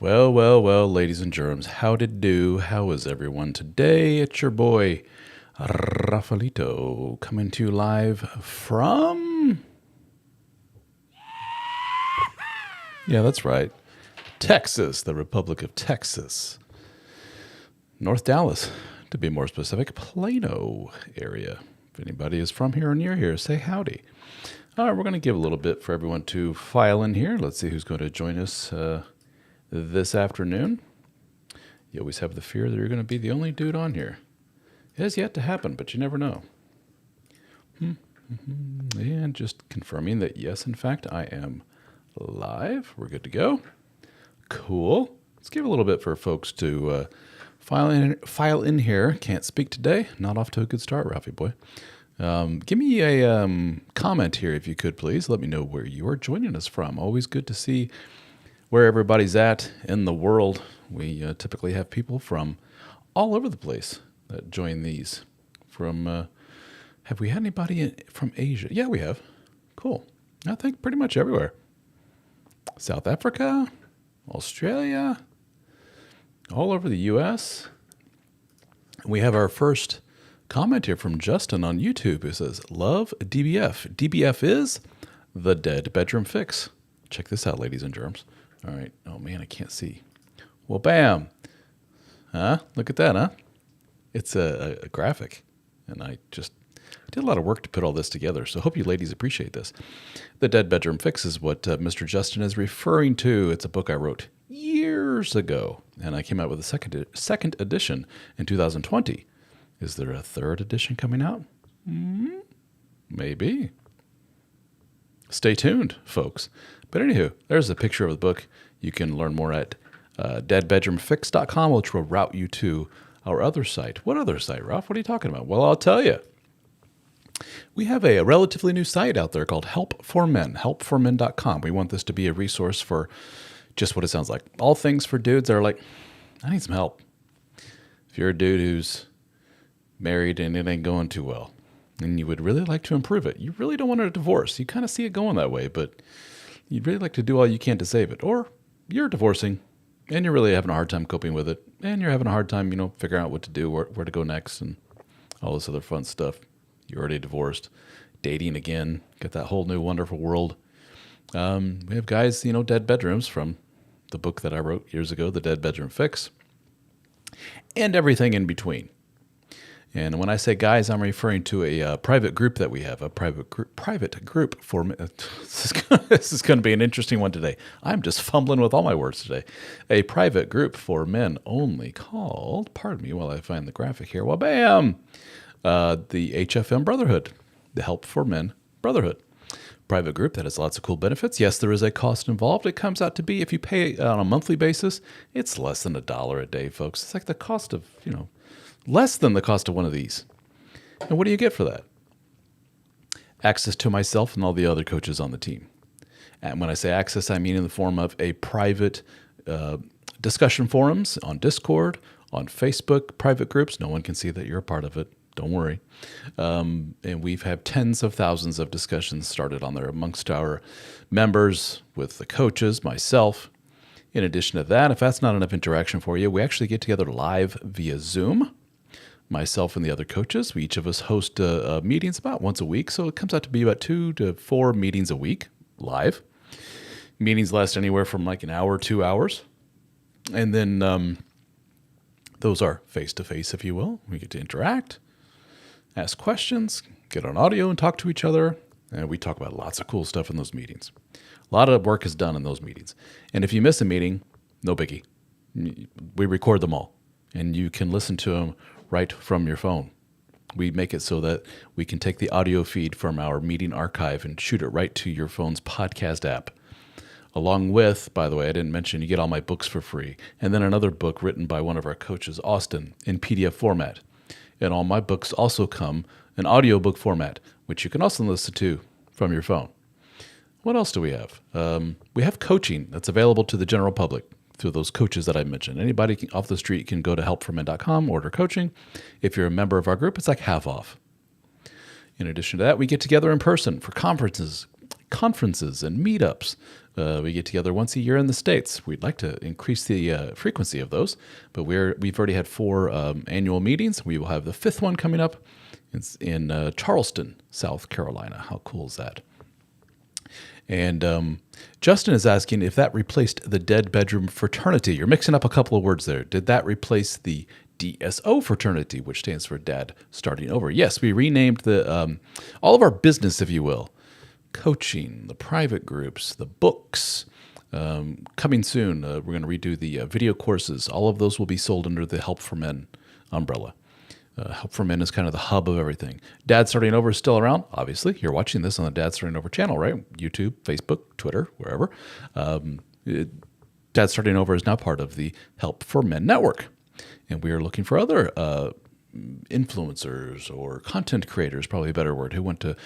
Well, ladies and germs, how did do? How is everyone today? It's your boy, Rafaelito, coming to you live from... Yeah, that's right. Texas, the Republic of Texas. North Dallas, to be more specific, Plano area. If anybody is from here or near here, say howdy. All right, we're going to give a little bit for everyone to file in here. Let's see who's going to join us this afternoon. You always have the fear that you're going to be the only dude on here. It has yet to happen, but you never know. And just confirming that, yes, in fact, I am live. We're good to go. Cool. Let's give a little bit for folks to file in here. Can't speak today. Not off to a good start, Ralphie boy. Give me a comment here if you could, please. Let me know where you are joining us from. Always good to see where everybody's at in the world. We typically have people from all over the place that join these. From have we had anybody from Asia? Yeah, we have. Cool. I think pretty much everywhere. South Africa, Australia, all over the U.S. We have our first comment here from Justin on YouTube who says, love DBF. DBF is the Dead Bedroom Fix. Check this out, ladies and germs. All right. Oh, man, I can't see. Well, bam. Huh? Look at that, huh? It's a graphic. And I just did a lot of work to put all this together, so hope you ladies appreciate this. The Dead Bedroom Fix is what Mr. Justin is referring to. It's a book I wrote years ago, and I came out with a second edition in 2020. Is there a third edition coming out? Maybe. Stay tuned, folks. But anywho, there's a picture of the book. You can learn more at deadbedroomfix.com, which will route you to our other site. What other site, Ralph? What are you talking about? Well, I'll tell you. We have a relatively new site out there called Help for Men, helpformen.com. We want this to be a resource for just what it sounds like. All things for dudes that are like, I need some help. If you're a dude who's married and it ain't going too well, and you would really like to improve it, you really don't want a divorce. You kind of see it going that way, but you'd really like to do all you can to save it. Or you're divorcing, and you're really having a hard time coping with it, and you're having a hard time, figuring out what to do, where to go next, and all this other fun stuff. You're already divorced, dating again, got that whole new wonderful world. We have guys, dead bedrooms from the book that I wrote years ago, The Dead Bedroom Fix, and everything in between. And when I say guys, I'm referring to a private group that we have, a private group for men. This is going to be an interesting one today. I'm just fumbling with all my words today. A private group for men only called, pardon me while I find the graphic here, well, bam, the HFM Brotherhood, the Help for Men Brotherhood. Private group that has lots of cool benefits. Yes, there is a cost involved. It comes out to be, if you pay on a monthly basis, it's less than $1 a day, folks. It's like the cost of, less than the cost of one of these. And what do you get for that? Access to myself and all the other coaches on the team. And when I say access, I mean in the form of a private discussion forums on Discord, on Facebook, private groups. No one can see that you're a part of it. Don't worry. And we've had tens of thousands of discussions started on there amongst our members, with the coaches, myself. In addition to that, if that's not enough interaction for you, we actually get together live via Zoom. Myself and the other coaches, we each of us host meetings about once a week. So it comes out to be about 2 to 4 meetings a week live. Meetings last anywhere from like an hour, 2 hours. And then those are face-to-face, if you will. We get to interact, ask questions, get on audio and talk to each other. And we talk about lots of cool stuff in those meetings. A lot of work is done in those meetings. And if you miss a meeting, no biggie. We record them all. And you can listen to them right from your phone. We make it so that we can take the audio feed from our meeting archive and shoot it right to your phone's podcast app. Along with, by the way, I didn't mention, you get all my books for free. And then another book written by one of our coaches, Austin, in PDF format. And all my books also come in audiobook format, which you can also listen to from your phone. What else do we have? We have coaching that's available to the general public through those coaches that I mentioned. Anybody off the street can go to helpformen.com, order coaching. If you're a member of our group, it's like half off. In addition to that, we get together in person for conferences, conferences and meetups. We get together once a year in the States. We'd like to increase the frequency of those, but we've already had 4 annual meetings. We will have the 5th one coming up. It's in Charleston, South Carolina. How cool is that? And Justin is asking if that replaced the Dead Bedroom Fraternity. You're mixing up a couple of words there. Did that replace the DSO fraternity, which stands for Dad Starting Over? Yes, we renamed the all of our business, if you will. Coaching, the private groups, the books. Coming soon, we're going to redo the video courses. All of those will be sold under the Help for Men umbrella. Help for Men is kind of the hub of everything. Dad Starting Over is still around. Obviously, you're watching this on the Dad Starting Over channel, right? YouTube, Facebook, Twitter, wherever. Dad Starting Over is now part of the Help for Men network. And we are looking for other influencers or content creators, probably a better word, who want to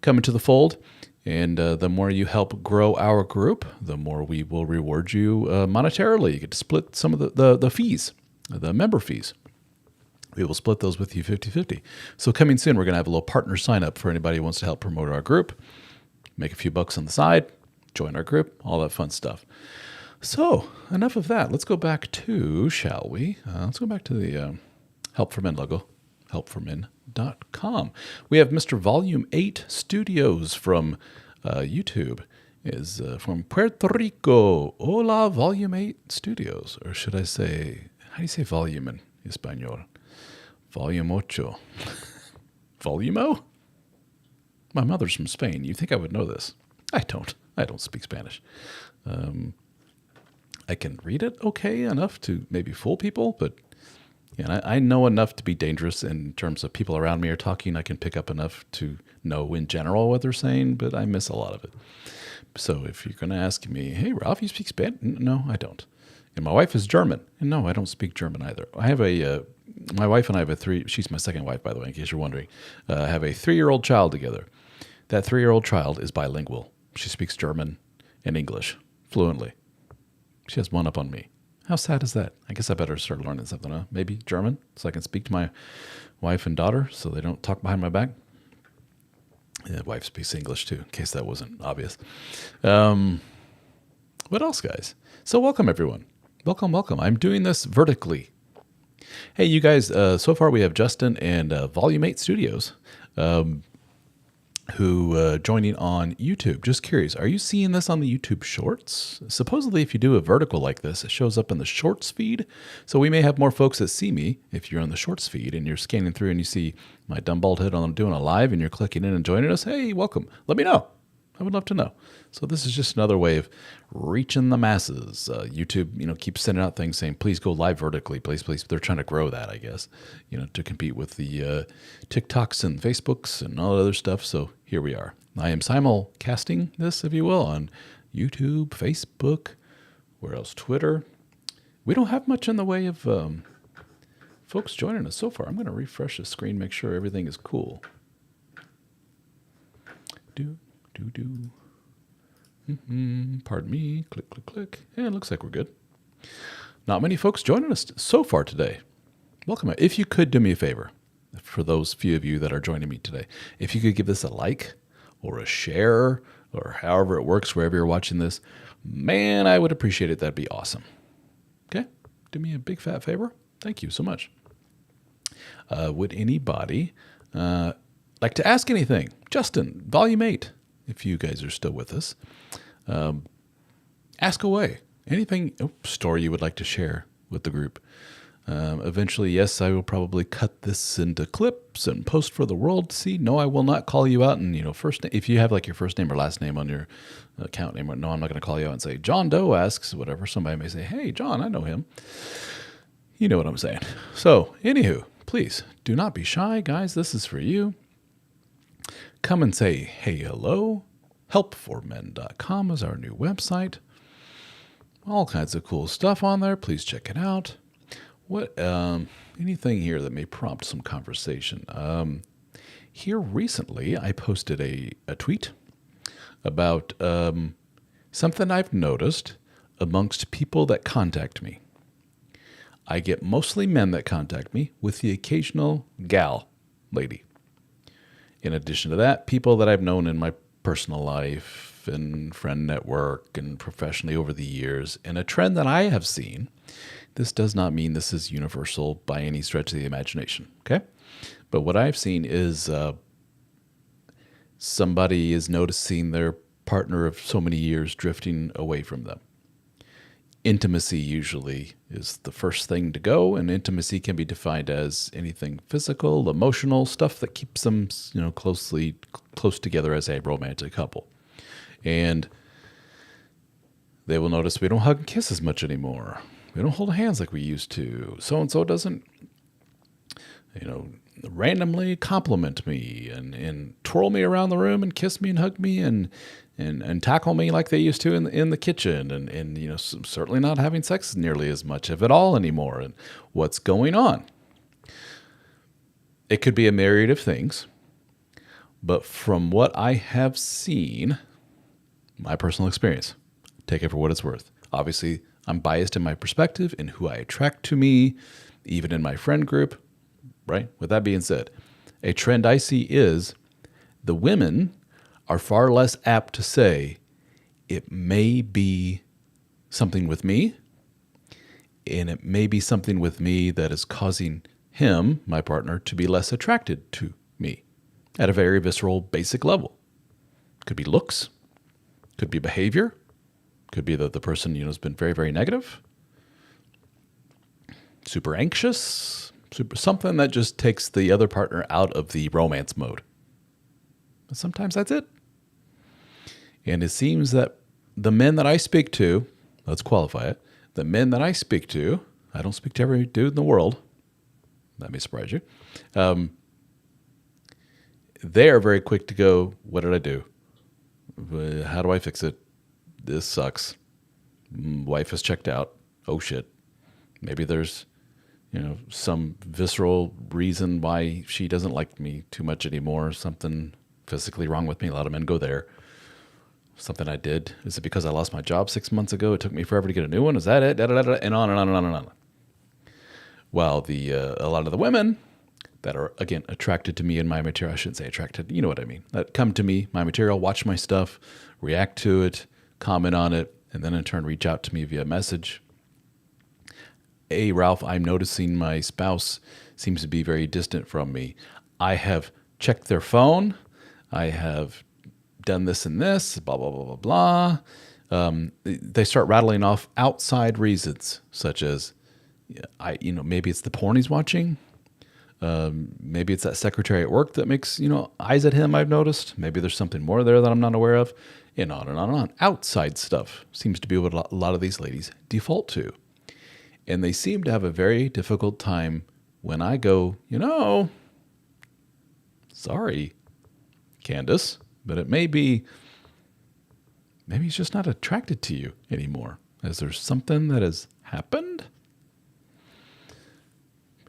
come into the fold. And the more you help grow our group, the more we will reward you monetarily. You get to split some of the fees, the member fees. We will split those with you 50-50. So coming soon, we're going to have a little partner sign up for anybody who wants to help promote our group, make a few bucks on the side, join our group, all that fun stuff. So enough of that. Let's go back to, shall we? Let's go back to the Help for Men logo, helpformen.com. We have Mr. Volume 8 Studios from YouTube. Is from Puerto Rico. Hola, Volume 8 Studios. Or should I say, how do you say volume in Espanol? Volume ocho. Volumo? My mother's from Spain. You'd think I would know this. I don't. I don't speak Spanish. I can read it okay enough to maybe fool people, but yeah, I know enough to be dangerous in terms of people around me are talking. I can pick up enough to know in general what they're saying, but I miss a lot of it. So if you're going to ask me, hey, Ralph, you speak Spanish? No, I don't. And my wife is German. And no, I don't speak German either. I have my wife and I have she's my second wife, by the way, in case you're wondering. I have a 3-year-old child together. That 3-year-old child is bilingual. She speaks German and English fluently. She has one up on me. How sad is that? I guess I better start learning something, huh? Maybe German, so I can speak to my wife and daughter so they don't talk behind my back. Yeah, wife speaks English too, in case that wasn't obvious. What else, guys? So welcome, everyone. Welcome, welcome. I'm doing this vertically. Hey, you guys, so far we have Justin and Volume 8 Studios who joining on YouTube. Just curious, are you seeing this on the YouTube Shorts? Supposedly, if you do a vertical like this, it shows up in the Shorts feed. So we may have more folks that see me if you're on the Shorts feed and you're scanning through and you see my dumb bald head on doing a live and you're clicking in and joining us. Hey, welcome. Let me know. I would love to know. So this is just another way of reaching the masses. YouTube, keeps sending out things saying, please go live vertically, please. They're trying to grow that, I guess, to compete with the TikToks and Facebooks and all that other stuff. So here we are. I am simulcasting this, if you will, on YouTube, Facebook, where else? Twitter. We don't have much in the way of folks joining us so far. I'm going to refresh the screen, make sure everything is cool. Pardon me. Click, click, click. And it looks like we're good. Not many folks joining us so far today. Welcome. If you could do me a favor, for those few of you that are joining me today, if you could give this a like or a share or however it works wherever you're watching this, man, I would appreciate it. That'd be awesome. Okay? Do me a big fat favor. Thank you so much. Would anybody like to ask anything? Justin, Volume 8. If you guys are still with us, ask away. Anything, story you would like to share with the group. Eventually, yes, I will probably cut this into clips and post for the world to see. No, I will not call you out. And, if you have like your first name or last name on your account name, no, I'm not going to call you out and say, John Doe asks, whatever. Somebody may say, hey, John, I know him. You know what I'm saying. So, anywho, please do not be shy, guys. This is for you. Come and say, hey, hello. Helpformen.com is our new website. All kinds of cool stuff on there. Please check it out. What anything here that may prompt some conversation? Here recently, I posted a tweet about something I've noticed amongst people that contact me. I get mostly men that contact me with the occasional gal, lady. In addition to that, people that I've known in my personal life, stuff and friend network and professionally over the years. And a trend that I have seen, this does not mean this is universal by any stretch of the imagination, okay? But what I've seen is somebody is noticing their partner of so many years drifting away from them. Intimacy usually is the first thing to go, and intimacy can be defined as anything physical, emotional, stuff that keeps them, close together as a romantic couple. And they will notice we don't hug and kiss as much anymore. We don't hold hands like we used to. So-and-so doesn't, randomly compliment me and twirl me around the room and kiss me and hug me and tackle me like they used to in the kitchen and certainly not having sex nearly as much, if at all, anymore. And what's going on? It could be a myriad of things, but from what I have seen, my personal experience, take it for what it's worth. Obviously, I'm biased in my perspective and who I attract to me, even in my friend group, right? With that being said, a trend I see is the women are far less apt to say, it may be something with me, and it may be something with me that is causing him, my partner, to be less attracted to me at a very visceral, basic level. Could be looks, could be behavior, could be that the person has been very, very negative, super anxious, something that just takes the other partner out of the romance mode. But sometimes that's it. And it seems that the men that I speak to, let's qualify it, the men that I speak to, I don't speak to every dude in the world. That may surprise you. They are very quick to go, what did I do? How do I fix it? This sucks. Wife has checked out. Oh, shit. Maybe there's, some visceral reason why she doesn't like me too much anymore. Something physically wrong with me. A lot of men go there. Something I did. Is it because I lost my job 6 months ago? It took me forever to get a new one. Is that it? And on and on and on and on. While a lot of the women that are, again, attracted to me and my material, I shouldn't say attracted, you know what I mean, that come to me, my material, watch my stuff, react to it, comment on it, and then in turn reach out to me via message. Hey, Ralph, I'm noticing my spouse seems to be very distant from me. I have checked their phone. I have done this and this, blah, blah, blah, blah, blah. They start rattling off outside reasons, such as, maybe it's the porn he's watching. Maybe it's that secretary at work that makes, eyes at him, I've noticed. Maybe there's something more there that I'm not aware of. And on and on and on. Outside stuff seems to be what a lot of these ladies default to. And they seem to have a very difficult time when I go, sorry, Candace, but maybe he's just not attracted to you anymore. Is there something that has happened?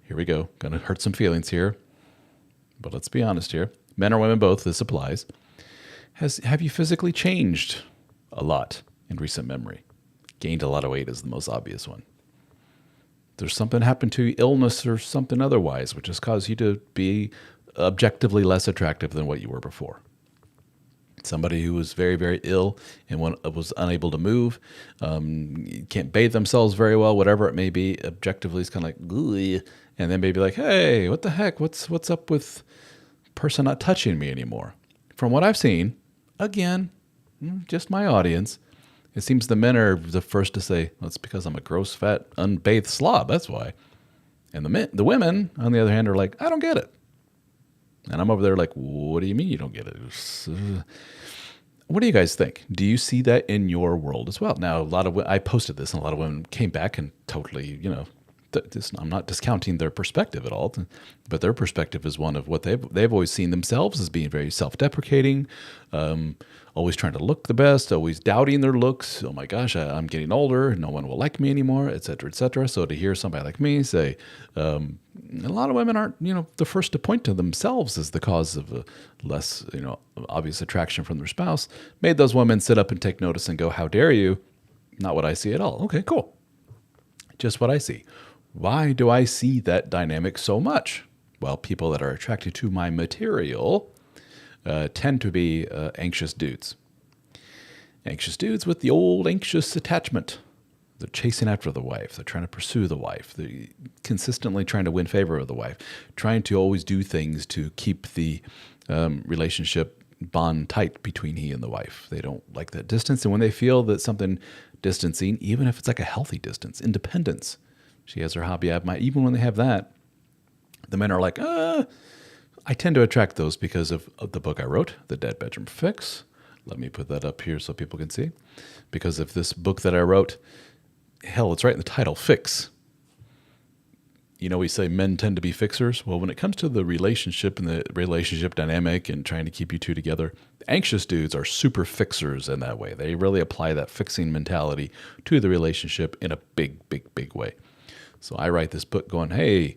Here we go. Gonna hurt some feelings here. But let's be honest here. Men or women both, this applies. Have you physically changed a lot in recent memory? Gained a lot of weight is the most obvious one. There's something happened to you, illness or something otherwise, which has caused you to be objectively less attractive than what you were before. Somebody who was very, very ill and was unable to move, can't bathe themselves very well, whatever it may be, objectively is kind of like, ugh, and then maybe like, hey, what the heck? What's up with person not touching me anymore? From what I've seen, again, just my audience, it seems the men are the first to say, well, it's because I'm a gross, fat, unbathed slob. That's why. And the women, on the other hand, are like, I don't get it. And I'm over there like, what do you mean you don't get it? What do you guys think? Do you see that in your world as well? Now, I posted this, and a lot of women came back and totally, I'm not discounting their perspective at all, but their perspective is one of what they've always seen themselves as being very self-deprecating, always trying to look the best, always doubting their looks. Oh my gosh, I'm getting older. No one will like me anymore, et cetera, et cetera. So to hear somebody like me say, a lot of women aren't, the first to point to themselves as the cause of less, obvious attraction from their spouse, made those women sit up and take notice and go, how dare you? Not what I see at all. Okay, cool. Just what I see. Why do I see that dynamic so much? Well, people that are attracted to my material tend to be anxious dudes. Anxious dudes with the old anxious attachment. They're chasing after the wife. They're trying to pursue the wife. They're consistently trying to win favor of the wife, trying to always do things to keep the relationship bond tight between he and the wife. They don't like that distance. And when they feel that something distancing, even if it's like a healthy distance, independence, she has her hobby, I have mine, even when they have that, the men are like, I tend to attract those because of the book I wrote, The Dead Bedroom Fix. Let me put that up here so people can see. Because of this book that I wrote, hell, it's right in the title, Fix. You know, we say men tend to be fixers. Well, when it comes to the relationship and the relationship dynamic and trying to keep you two together, anxious dudes are super fixers in that way. They really apply that fixing mentality to the relationship in a big, big, big way. So I write this book going, hey,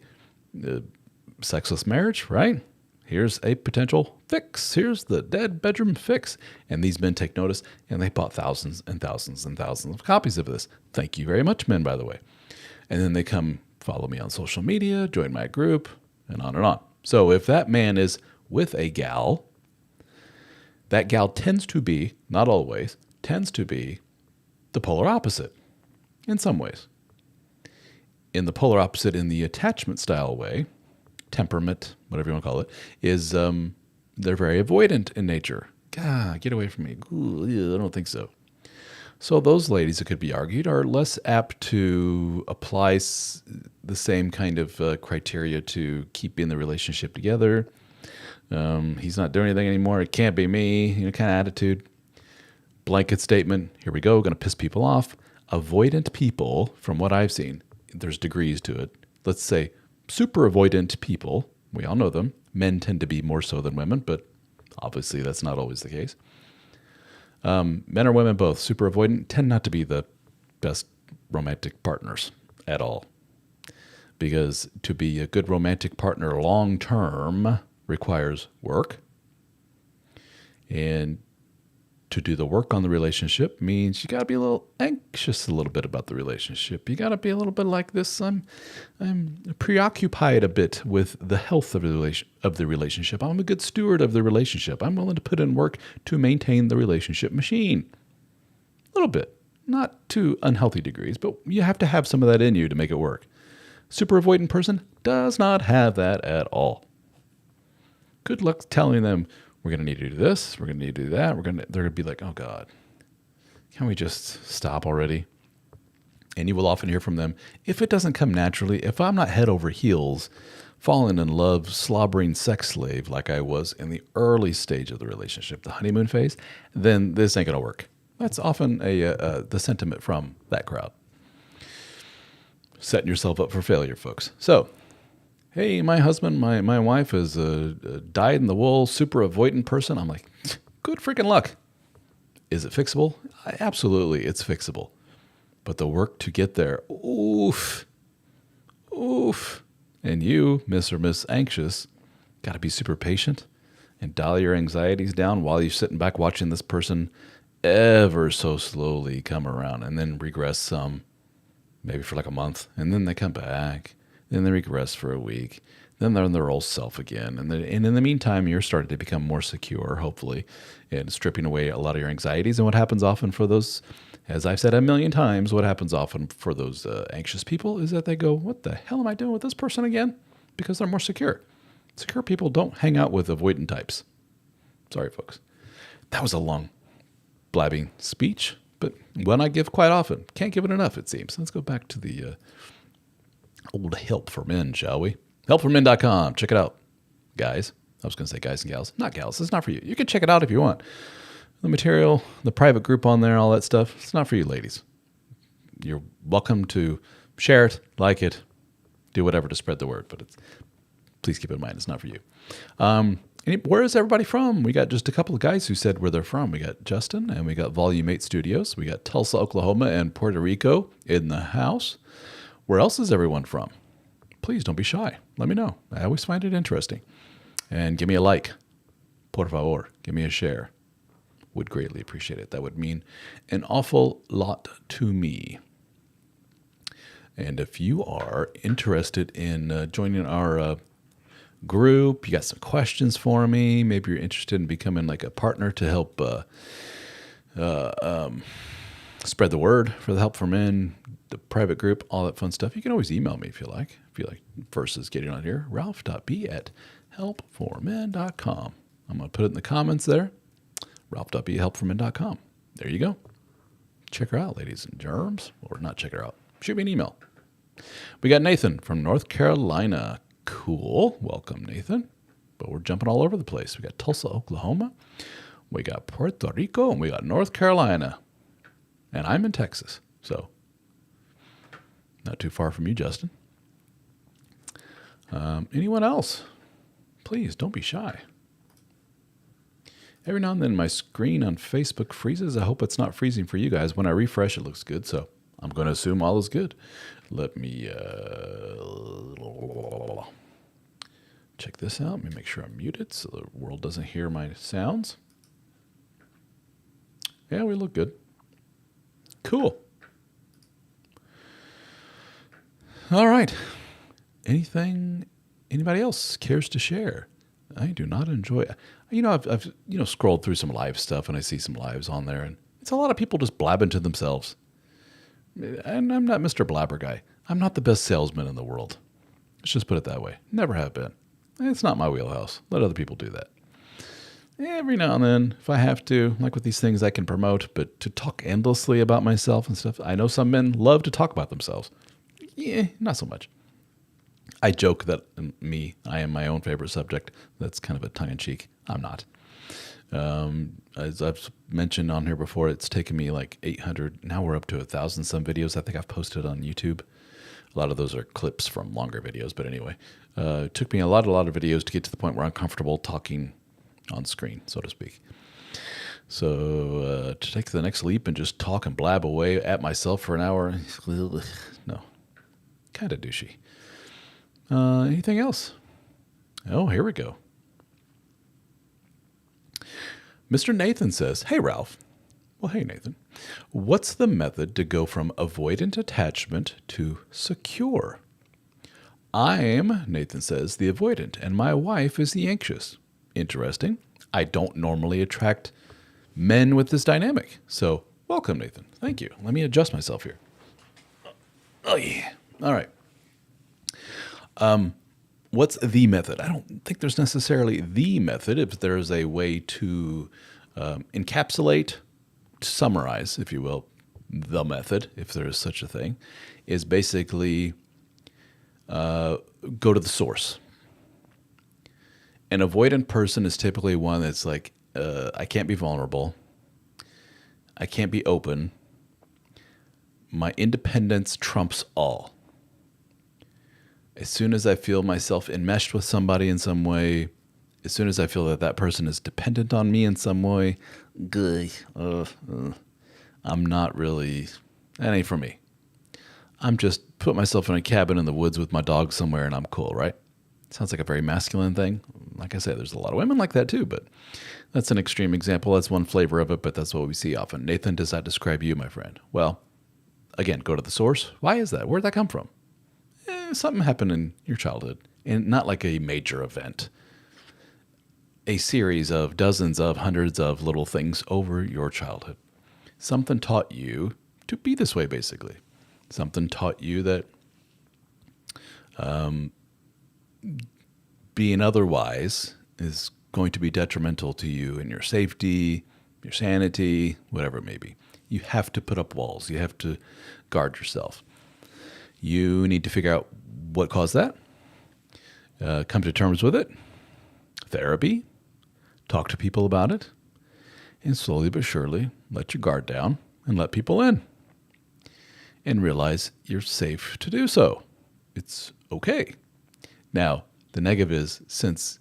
sexless marriage, right? Here's a potential fix. Here's the dead bedroom fix. And these men take notice, and they bought thousands and thousands and thousands of copies of this. Thank you very much, men, by the way. And then they come follow me on social media, join my group, and on and on. So if that man is with a gal, that gal tends to be, not always, tends to be the polar opposite in some ways. In the polar opposite in the attachment style way, temperament, whatever you want to call it, is they're very avoidant in nature. God, get away from me. Ooh, I don't think so. So those ladies, it could be argued, are less apt to apply the same kind of criteria to keeping the relationship together. He's not doing anything anymore. It can't be me, kind of attitude. Blanket statement. Here we go. Going to piss people off. Avoidant people, from what I've seen, there's degrees to it. Let's say super avoidant people. We all know them. Men tend to be more so than women, but obviously that's not always the case. Men or women both, super avoidant, tend not to be the best romantic partners at all. Because to be a good romantic partner long term requires work. And to do the work on the relationship means you got to be a little anxious a little bit about the relationship. You got to be a little bit like this. I'm preoccupied a bit with the health of the relationship. I'm a good steward of the relationship. I'm willing to put in work to maintain the relationship machine. A little bit. Not to unhealthy degrees, but you have to have some of that in you to make it work. Super avoidant person does not have that at all. Good luck telling them, we're going to need to do this, we're going to need to do that. They're going to be like, oh God, can we just stop already? And you will often hear from them, if it doesn't come naturally, if I'm not head over heels, falling in love, slobbering sex slave like I was in the early stage of the relationship, the honeymoon phase, then this ain't going to work. That's often the sentiment from that crowd. Setting yourself up for failure, folks. So, hey, my husband, my wife is a dyed-in-the-wool, super avoidant person. I'm like, good freaking luck. Is it fixable? Absolutely, it's fixable. But the work to get there, oof. And you, Miss or Miss Anxious, got to be super patient and dial your anxieties down while you're sitting back watching this person ever so slowly come around and then regress some, maybe for like a month, and then they come back. Then they regress for a week. Then they're in their old self again. And in the meantime, you're starting to become more secure, hopefully, and stripping away a lot of your anxieties. And what happens often for those, as I've said a million times, what happens often for those anxious people is that they go, what the hell am I doing with this person again? Because they're more secure. Secure people don't hang out with avoidant types. Sorry, folks. That was a long blabbing speech, but one I give quite often. Can't give it enough, it seems. Let's go back to the old help for men, shall we? Helpformen.com. Check it out, guys. I was going to say guys and gals. Not gals. It's not for you. You can check it out if you want. The material, the private group on there, all that stuff. It's not for you ladies. You're welcome to share it, like it, do whatever to spread the word. But please keep in mind, it's not for you. Where is everybody from? We got just a couple of guys who said where they're from. We got Justin, and we got Volume 8 Studios. We got Tulsa, Oklahoma, and Puerto Rico in the house. Where else is everyone from? Please don't be shy. Let me know. I always find it interesting. And give me a like. Por favor. Give me a share. Would greatly appreciate it. That would mean an awful lot to me. And if you are interested in joining our group, you got some questions for me, maybe you're interested in becoming like a partner to help spread the word for the Help for Men, the private group, all that fun stuff, you can always email me if you like. If you like versus getting on here, ralph.b@helpformen.com. I'm going to put it in the comments there, ralph.b@helpformen.com. There you go. Check her out, ladies and germs. Or not check her out. Shoot me an email. We got Nathan from North Carolina. Cool. Welcome, Nathan. But we're jumping all over the place. We got Tulsa, Oklahoma. We got Puerto Rico. And we got North Carolina. And I'm in Texas. So, not too far from you, Justin. Anyone else? Please, don't be shy. Every now and then my screen on Facebook freezes. I hope it's not freezing for you guys. When I refresh, it looks good. So I'm going to assume all is good. Let me check this out. Let me make sure I'm muted so the world doesn't hear my sounds. Yeah, we look good. Cool. All right. Anybody else cares to share? I do not enjoy it. I've scrolled through some live stuff and I see some lives on there, and it's a lot of people just blabbing to themselves. And I'm not Mr. Blabber guy. I'm not the best salesman in the world. Let's just put it that way. Never have been. It's not my wheelhouse. Let other people do that. Every now and then, if I have to, like with these things I can promote, but to talk endlessly about myself and stuff, I know some men love to talk about themselves. Yeah, not so much. I joke that I am my own favorite subject. That's kind of a tongue-in-cheek. I'm not. As I've mentioned on here before, it's taken me like 800. Now we're up to 1,000 some videos I think I've posted on YouTube. A lot of those are clips from longer videos. But anyway, it took me a lot of videos to get to the point where I'm comfortable talking on screen, so to speak. So to take the next leap and just talk and blab away at myself for an hour, no, kind of douchey. Anything else? Oh, here we go. Mr. Nathan says, "Hey, Ralph." Well, hey, Nathan. What's the method to go from avoidant attachment to secure? I'm, Nathan says, the avoidant, and my wife is the anxious. Interesting. I don't normally attract men with this dynamic. So, welcome, Nathan. Thank you. Let me adjust myself here. Oh, yeah. All right. What's the method? I don't think there's necessarily the method. If there's a way to encapsulate, summarize, if you will, the method, if there is such a thing, is basically go to the source. An avoidant person is typically one that's like, I can't be vulnerable. I can't be open. My independence trumps all. As soon as I feel myself enmeshed with somebody in some way, as soon as I feel that that person is dependent on me in some way, I'm not really, that ain't for me. I'm just put myself in a cabin in the woods with my dog somewhere and I'm cool, right? Sounds like a very masculine thing. Like I said, there's a lot of women like that too, but that's an extreme example. That's one flavor of it, but that's what we see often. Nathan, does that describe you, my friend? Well, again, go to the source. Why is that? Where'd that come from? Something happened in your childhood, and not like a major event. A series of dozens of hundreds of little things over your childhood. Something taught you to be this way, basically. Something taught you that being otherwise is going to be detrimental to you and your safety, your sanity, whatever it may be. You have to put up walls. You have to guard yourself. You need to figure out what caused that, come to terms with it, therapy, talk to people about it, and slowly but surely let your guard down and let people in. And realize you're safe to do so. It's okay. Now, the negative is, since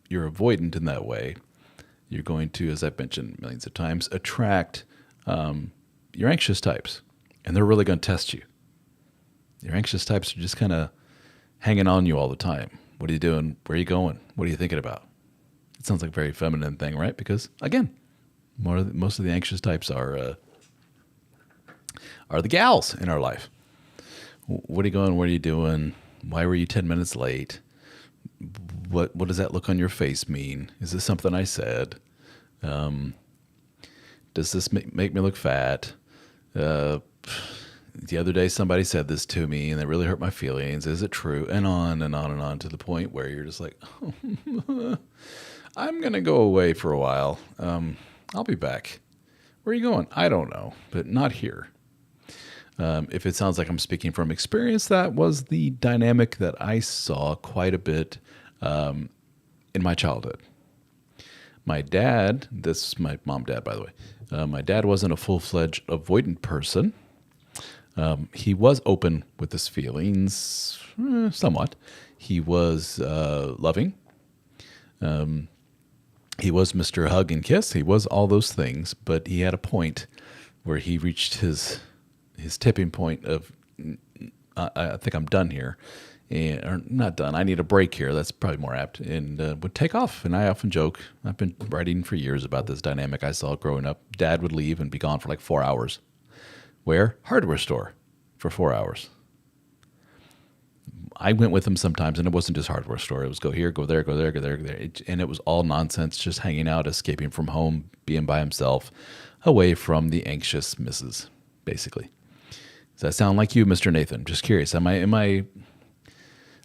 you're avoidant in that way, you're going to, as I've mentioned millions of times, attract your anxious types. And they're really going to test you. Your anxious types are just kind of hanging on you all the time. What are you doing? Where are you going? What are you thinking about? It sounds like a very feminine thing, right? Because, again, most of the anxious types are the gals in our life. What are you going? What are you doing? Why were you 10 minutes late? What does that look on your face mean? Is this something I said? Does this make me look fat? The other day somebody said this to me and it really hurt my feelings. Is it true? And on and on and on to the point where you're just like, oh, I'm going to go away for a while. I'll be back. Where are you going? I don't know, but not here. If it sounds like I'm speaking from experience, that was the dynamic that I saw quite a bit in my childhood. My dad, this is my mom, dad, by the way. My dad wasn't a full-fledged avoidant person. He was open with his feelings, somewhat. He was loving. He was Mr. Hug and Kiss. He was all those things, but he had a point where he reached his tipping point of, I think I'm done here. Or not done. I need a break here. That's probably more apt. And would take off. And I often joke, I've been writing for years about this dynamic I saw growing up. Dad would leave and be gone for like 4 hours. Where? Hardware store for 4 hours. I went with him sometimes, and it wasn't just hardware store. It was go here, go there, go there, go there, go there. And it was all nonsense, just hanging out, escaping from home, being by himself, away from the anxious missus, basically. Does that sound like you, Mr. Nathan? Just curious.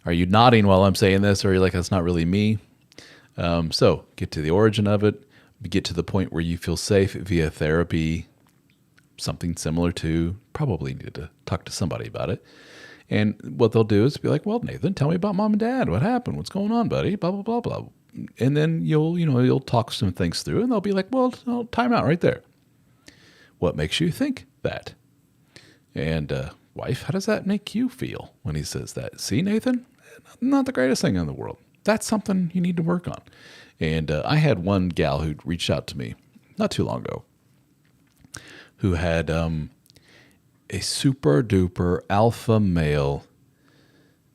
Are you nodding while I'm saying this, or are you like, that's not really me? So get to the origin of it. Get to the point where you feel safe via therapy, something similar to, probably need to talk to somebody about it. And what they'll do is be like, well, Nathan, tell me about mom and dad. What happened? What's going on, buddy? Blah, blah, blah, blah. And then you'll talk some things through, and they'll be like, well, time out right there. What makes you think that? And wife, how does that make you feel when he says that? See, Nathan, not the greatest thing in the world. That's something you need to work on. And I had one gal who reached out to me not too long ago who had a super duper alpha male.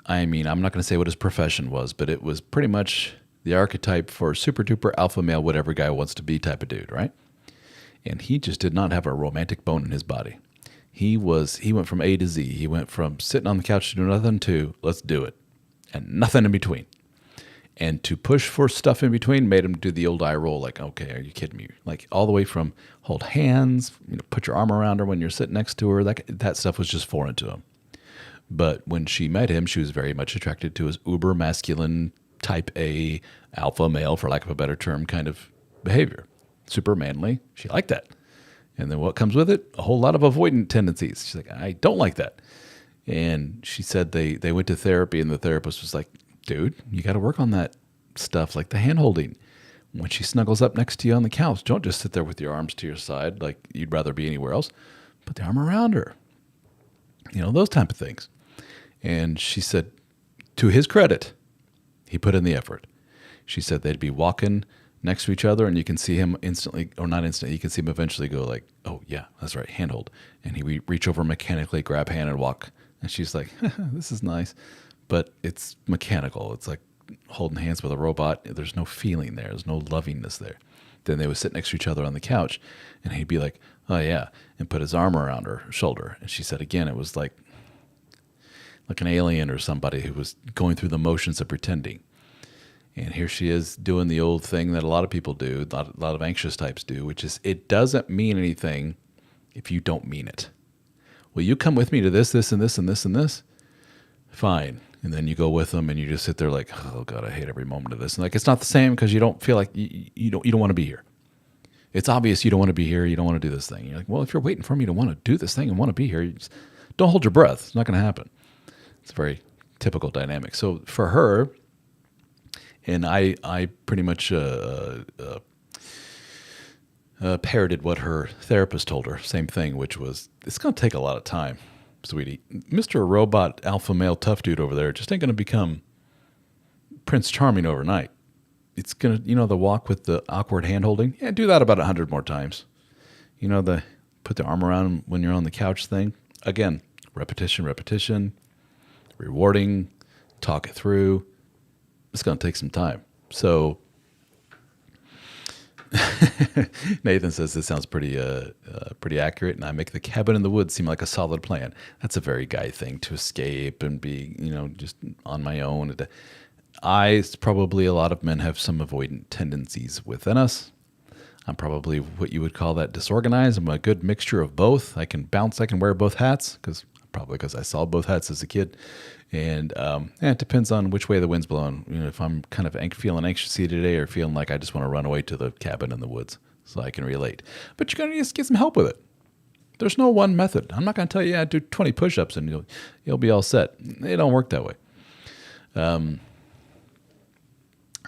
I mean, I'm not going to say what his profession was, but it was pretty much the archetype for super duper alpha male, what every guy wants to be type of dude, right? And he just did not have a romantic bone in his body. He went from A to Z. He went from sitting on the couch to do nothing to let's do it, and nothing in between. And to push for stuff in between made him do the old eye roll, like, okay, are you kidding me? Like all the way from hold hands, put your arm around her when you're sitting next to her. That stuff was just foreign to him. But when she met him, she was very much attracted to his uber masculine type A alpha male, for lack of a better term, kind of behavior. Super manly. She liked that. And then what comes with it? A whole lot of avoidant tendencies. She's like, I don't like that. And she said they went to therapy, and the therapist was like, dude, you got to work on that stuff, like the hand holding. When she snuggles up next to you on the couch, don't just sit there with your arms to your side like you'd rather be anywhere else. Put the arm around her. Those type of things. And she said, to his credit, he put in the effort. She said they'd be walking next to each other, and you can see him instantly, or not instantly, you can see him eventually go like, oh, yeah, that's right, handhold. And he reach over mechanically, grab hand, and walk. And she's like, this is nice. But it's mechanical. It's like holding hands with a robot. There's no feeling there. There's no lovingness there. Then they would sit next to each other on the couch, and he'd be like, oh, yeah, and put his arm around her shoulder. And she said, again, it was like an alien or somebody who was going through the motions of pretending. And here she is doing the old thing that a lot of people do, a lot of anxious types do, which is it doesn't mean anything if you don't mean it. Will you come with me to this, this, and this, and this, and this? Fine. And then you go with them, and you just sit there like, oh, God, I hate every moment of this. And like, it's not the same because you don't feel like you don't want to be here. It's obvious you don't want to be here. You don't want to do this thing. You're like, well, if you're waiting for me to want to do this thing and want to be here, you just don't hold your breath. It's not going to happen. It's a very typical dynamic. So for her, and I pretty much parroted what her therapist told her. Same thing, which was, it's going to take a lot of time, sweetie. Mr. Robot alpha male tough dude over there just ain't going to become Prince Charming overnight. It's going to, the walk with the awkward hand holding. Yeah, do that about 100 more times. The put the arm around him when you're on the couch thing. Again, repetition, rewarding, talk it through. It's going to take some time. So Nathan says this sounds pretty accurate, and I make the cabin in the woods seem like a solid plan. That's a very guy thing, to escape and be, just on my own. Probably a lot of men have some avoidant tendencies within us. I'm probably what you would call that disorganized. I'm a good mixture of both. I can bounce. I can wear both hats because I saw both hats as a kid. And it depends on which way the wind's blowing. If I'm kind of feeling anxious today or feeling like I just want to run away to the cabin in the woods, so I can relate. But you're going to just get some help with it. There's no one method. I'm not going to tell you, do 20 push-ups and you'll be all set. It don't work that way.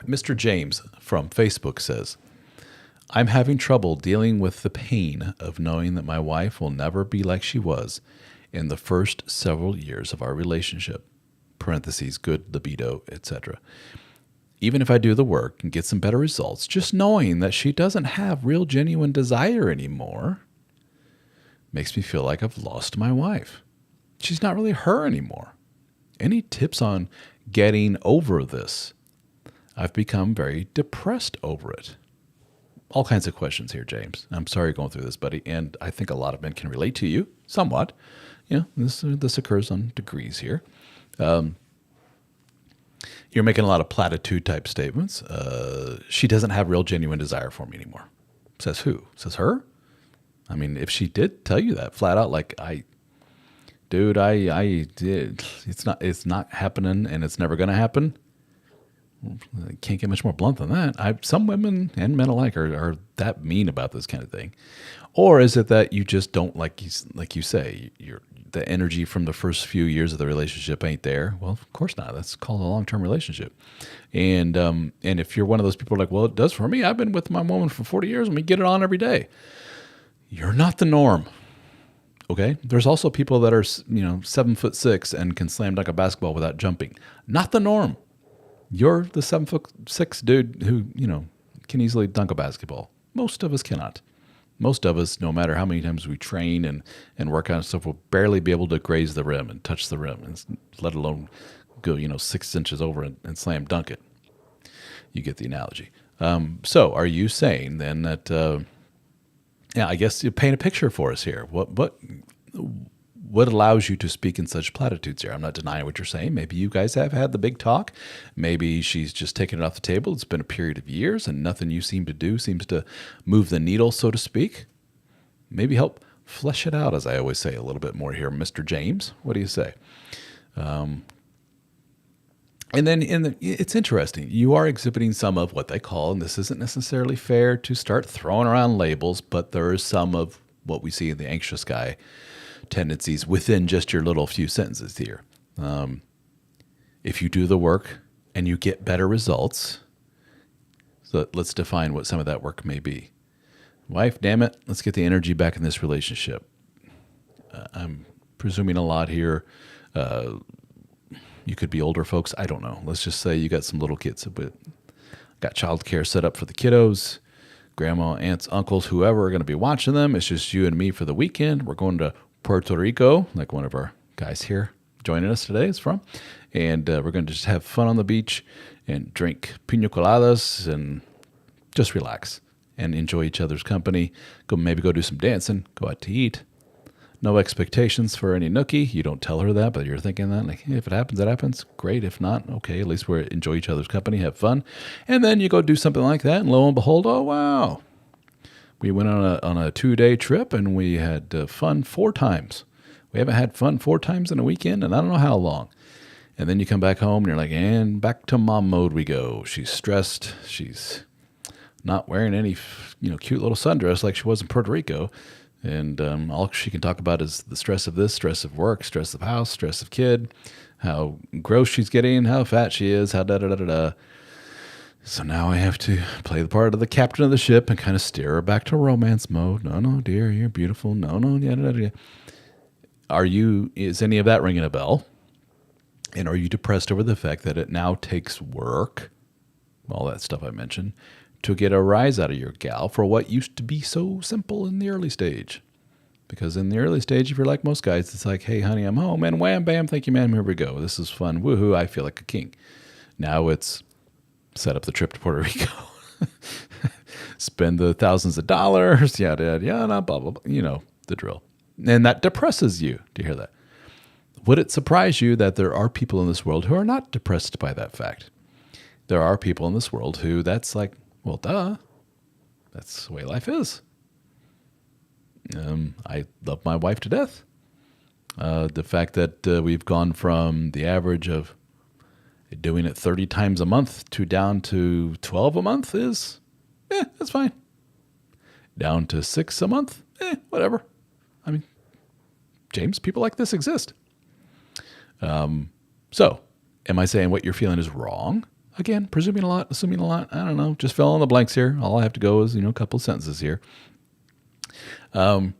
Mr. James from Facebook says, I'm having trouble dealing with the pain of knowing that my wife will never be like she was in the first several years of our relationship, parentheses, good libido, etc. Even if I do the work and get some better results, just knowing that she doesn't have real genuine desire anymore makes me feel like I've lost my wife. She's not really her anymore. Any tips on getting over this? I've become very depressed over it. All kinds of questions here, James. I'm sorry you're going through this, buddy. And I think a lot of men can relate to you somewhat. This occurs on degrees here. You're making a lot of platitude type statements. She doesn't have real genuine desire for me anymore. Says who? Says her? I mean, if she did tell you that flat out, like I did, it's not happening and it's never going to happen. I can't get much more blunt than that. Some women and men alike are that mean about this kind of thing. Or is it that you just don't, like you say, the energy from the first few years of the relationship ain't there? Well, of course not. That's called a long-term relationship. And if you're one of those people like, well, it does for me. I've been with my woman for 40 years and we get it on every day. You're not the norm. Okay? There's also people that are, 7'6" and can slam dunk a basketball without jumping. Not the norm. You're the 7'6" dude who, can easily dunk a basketball. Most of us cannot. Most of us, no matter how many times we train and work on stuff, will barely be able to graze the rim and touch the rim, let alone go, 6 inches over and slam dunk it. You get the analogy. So are you saying then that, I guess you paint a picture for us here. What allows you to speak in such platitudes here? I'm not denying what you're saying. Maybe you guys have had the big talk. Maybe she's just taken it off the table. It's been a period of years and nothing you seem to do seems to move the needle, so to speak. Maybe help flesh it out, as I always say, a little bit more here. Mr. James, what do you say? And then it's interesting. You are exhibiting some of what they call, and this isn't necessarily fair to start throwing around labels, but there is some of what we see in the anxious guy tendencies within just your little few sentences here. If you do the work and you get better results, so let's define what some of that work may be. Wife, damn it, let's get the energy back in this relationship. I'm presuming a lot here. You could be older folks. I don't know. Let's just say you got some little kids, but got childcare set up for the kiddos. Grandma, aunts, uncles, whoever are going to be watching them. It's just you and me for the weekend. We're going to Puerto Rico, like one of our guys here joining us today is from. And we're going to just have fun on the beach and drink pina coladas and just relax and enjoy each other's company. Maybe go do some dancing, go out to eat. No expectations for any nookie. You don't tell her that, but you're thinking that, like, hey, if it happens, it happens. Great. If not, okay, at least we enjoy each other's company, have fun. And then you go do something like that, and lo and behold, oh, wow. We went on a 2-day trip, and we had fun 4 times. We haven't had fun 4 times in a weekend, and I don't know how long. And then you come back home, and you're like, and back to mom mode we go. She's stressed. She's not wearing any, cute little sundress like she was in Puerto Rico. And all she can talk about is the stress of this, stress of work, stress of house, stress of kid, how gross she's getting, how fat she is, how da-da-da-da-da. So now I have to play the part of the captain of the ship and kind of steer her back to romance mode. No, dear, you're beautiful. No, da-da-da-da. Is any of that ringing a bell? And are you depressed over the fact that it now takes work, all that stuff I mentioned, to get a rise out of your gal for what used to be so simple in the early stage? Because in the early stage, if you're like most guys, it's like, hey, honey, I'm home, and wham, bam, thank you, ma'am, here we go. This is fun. Woohoo, I feel like a king. Now it's set up the trip to Puerto Rico. Spend the thousands of dollars, yada, yada, blah, blah, blah. You know, the drill. And that depresses you to hear that. Would it surprise you that there are people in this world who are not depressed by that fact? There are people in this world who that's like, well, duh. That's the way life is. I love my wife to death. The fact that we've gone from the average of doing it 30 times a month to down to 12 a month is, that's fine. Down to 6 a month, whatever. I mean, James, people like this exist. So, am I saying what you're feeling is wrong? Again, presuming a lot, assuming a lot. I don't know. Just fill in the blanks here. All I have to go is, a couple of sentences here. Lost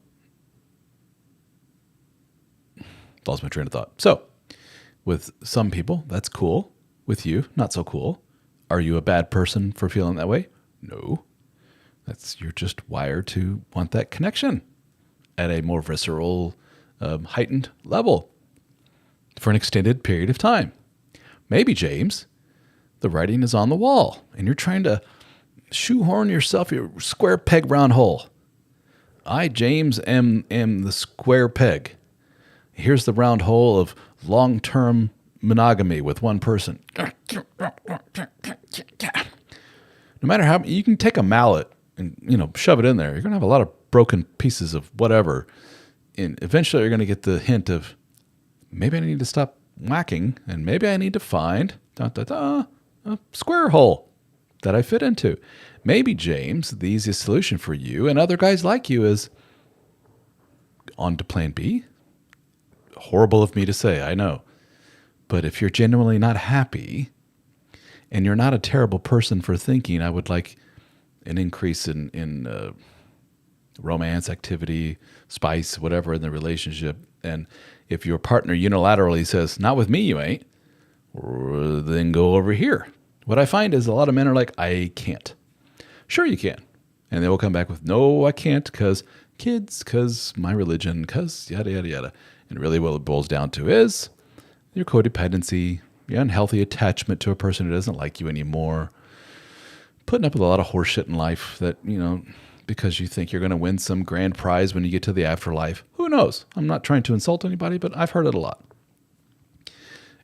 my train of thought. So, with some people, that's cool. With you, not so cool. Are you a bad person for feeling that way? No. You're just wired to want that connection at a more visceral, heightened level for an extended period of time. Maybe, James, the writing is on the wall and you're trying to shoehorn yourself your square peg round hole. I, James, am the square peg. Here's the round hole of long-term monogamy with one person. No matter how, you can take a mallet and, shove it in there. You're going to have a lot of broken pieces of whatever. And eventually you're going to get the hint of, maybe I need to stop whacking and maybe I need to find a square hole that I fit into. Maybe, James, the easiest solution for you and other guys like you is on to plan B. Horrible of me to say, I know. But if you're genuinely not happy and you're not a terrible person for thinking, I would like an increase in romance, activity, spice, whatever in the relationship. And if your partner unilaterally says, not with me, you ain't, then go over here. What I find is a lot of men are like, I can't. Sure you can. And they will come back with, no, I can't because kids, because my religion, because yada, yada, yada. And really what it boils down to is your codependency, your unhealthy attachment to a person who doesn't like you anymore, putting up with a lot of horseshit in life that, because you think you're going to win some grand prize when you get to the afterlife. Who knows? I'm not trying to insult anybody, but I've heard it a lot.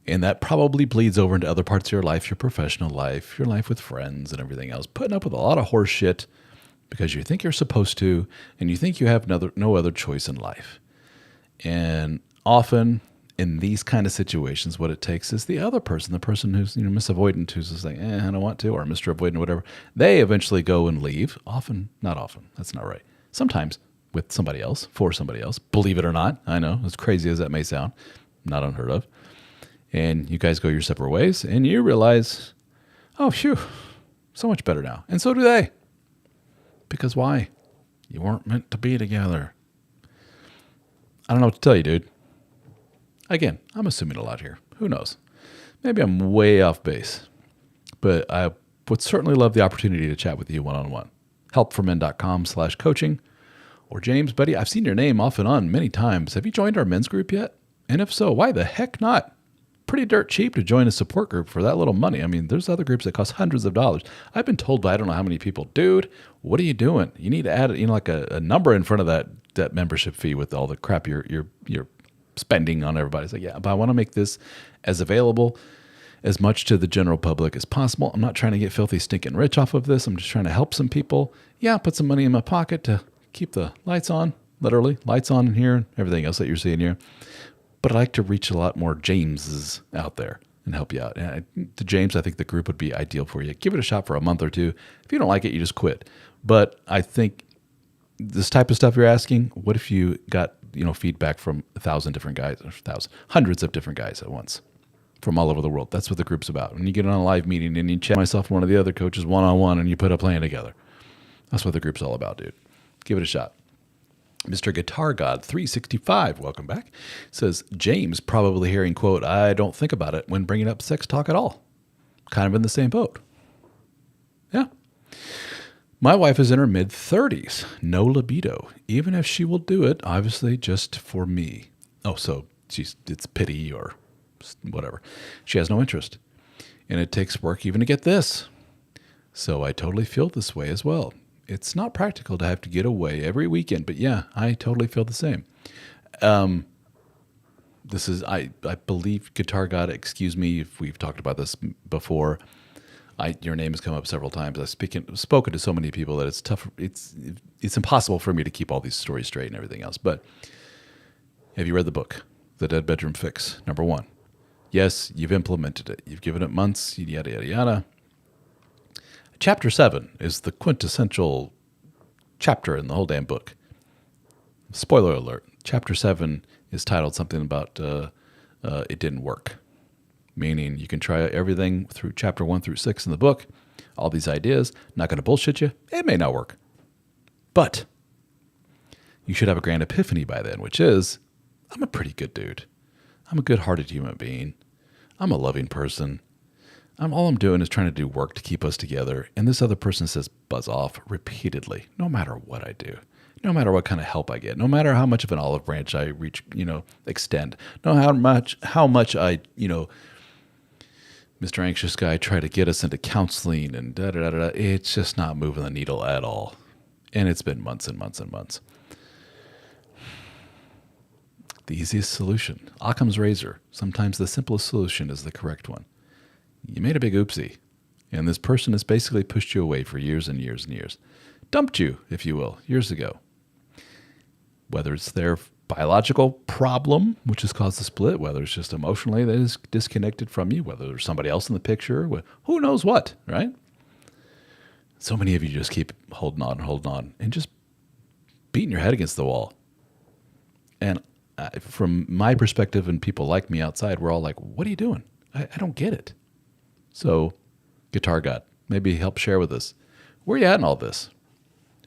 And that probably bleeds over into other parts of your life, your professional life, your life with friends and everything else. Putting up with a lot of horse shit because you think you're supposed to and you think you have no other choice in life. And often in these kind of situations, what it takes is the other person, the person who's Miss Avoidant, who's just like, I don't want to, or Mr. Avoidant, whatever. They eventually go and leave. Often, not often. That's not right. Sometimes with somebody else, for somebody else. Believe it or not, I know, as crazy as that may sound, not unheard of. And you guys go your separate ways, and you realize, oh, phew, so much better now. And so do they. Because why? You weren't meant to be together. I don't know what to tell you, dude. Again, I'm assuming a lot here. Who knows? Maybe I'm way off base. But I would certainly love the opportunity to chat with you one-on-one. helpformen.com/coaching. Or James, buddy, I've seen your name off and on many times. Have you joined our men's group yet? And if so, why the heck not? Pretty dirt cheap to join a support group for that little money. I mean, there's other groups that cost hundreds of dollars. I've been told by I don't know how many people, dude, what are you doing? You need to add like a number in front of that membership fee with all the crap you're spending on everybody. It's like, yeah, but I want to make this as available as much to the general public as possible. I'm not trying to get filthy stinking rich off of this. I'm just trying to help some people. Yeah, put some money in my pocket to keep the lights on, literally lights on in here and everything else that you're seeing here. But I like to reach a lot more Jameses out there and help you out. And to James, I think the group would be ideal for you. Give it a shot for a month or two. If you don't like it, you just quit. But I think this type of stuff you're asking, what if you got feedback from 1,000 different guys, or hundreds of different guys at once from all over the world? That's what the group's about. When you get on a live meeting and you chat myself and one of the other coaches one-on-one and you put a plan together. That's what the group's all about, dude. Give it a shot. Mr. Guitar God 365, welcome back, says, James probably hearing, quote, I don't think about it when bringing up sex talk at all. Kind of in the same boat. Yeah. My wife is in her mid-30s. No libido. Even if she will do it, obviously just for me. Oh, so it's pity or whatever. She has no interest. And it takes work even to get this. So I totally feel this way as well. It's not practical to have to get away every weekend, but yeah, I totally feel the same. This is, I believe, Guitar God, excuse me if we've talked about this before. Your name has come up several times. I've spoken to so many people that it's tough. It's impossible for me to keep all these stories straight and everything else. But have you read the book, The Dead Bedroom Fix? Number one. Yes, you've implemented it. You've given it months, yada, yada, yada. Chapter 7 is the quintessential chapter in the whole damn book. Spoiler alert. Chapter 7 is titled something about it didn't work. Meaning you can try everything through chapter 1 through 6 in the book. All these ideas, not going to bullshit you. It may not work. But you should have a grand epiphany by then, which is, I'm a pretty good dude. I'm a good-hearted human being. I'm a loving person. All I'm doing is trying to do work to keep us together. And this other person says buzz off repeatedly, no matter what I do. No matter what kind of help I get, no matter how much of an olive branch I extend, no how much I, Mr. Anxious Guy try to get us into counseling and da-da-da-da, it's just not moving the needle at all. And it's been months and months and months. The easiest solution, Occam's razor. Sometimes the simplest solution is the correct one. You made a big oopsie, and this person has basically pushed you away for years and years and years. Dumped you, if you will, years ago. Whether it's their biological problem, which has caused the split, whether it's just emotionally that is disconnected from you, whether there's somebody else in the picture, who knows what, right? So many of you just keep holding on, and just beating your head against the wall. And from my perspective and people like me outside, we're all like, what are you doing? I don't get it. So, Guitar God, maybe help share with us. Where are you at in all this?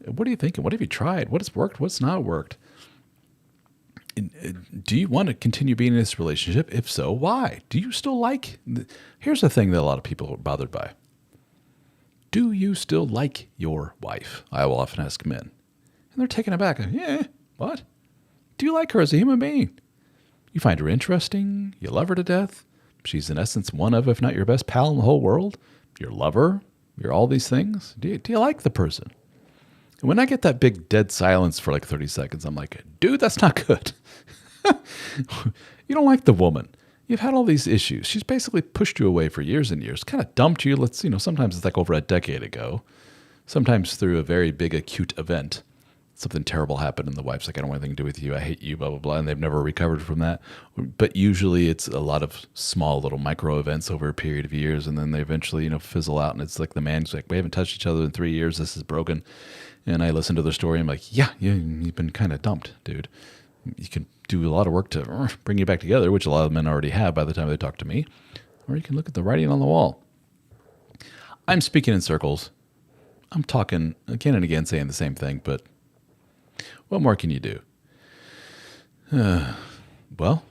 What are you thinking? What have you tried? What has worked? What's not worked? Do you want to continue being in this relationship? If so, why? Do you still like... Here's the thing that a lot of people are bothered by. Do you still like your wife? I will often ask men. And they're taken aback. Yeah, what? Do you like her as a human being? You find her interesting? You love her to death? She's in essence one of, if not your best pal in the whole world? Your lover? You're all these things? Do you like the person? And when I get that big dead silence for like 30 seconds, I'm like, dude, that's not good. You don't like the woman. You've had all these issues. She's basically pushed you away for years and years, kind of dumped you. Sometimes it's like over a decade ago. Sometimes through a very big acute event. Something terrible happened and the wife's like, I don't want anything to do with you. I hate you, blah, blah, blah. And they've never recovered from that. But usually it's a lot of small little micro events over a period of years. And then they eventually, fizzle out. And it's like the man's like, we haven't touched each other in 3 years. This is broken. And I listen to their story. I'm like, yeah, you've been kind of dumped, dude. You can do a lot of work to bring you back together, which a lot of men already have by the time they talk to me. Or you can look at the writing on the wall. I'm speaking in circles. I'm talking again and again, saying the same thing, but what more can you do? Well,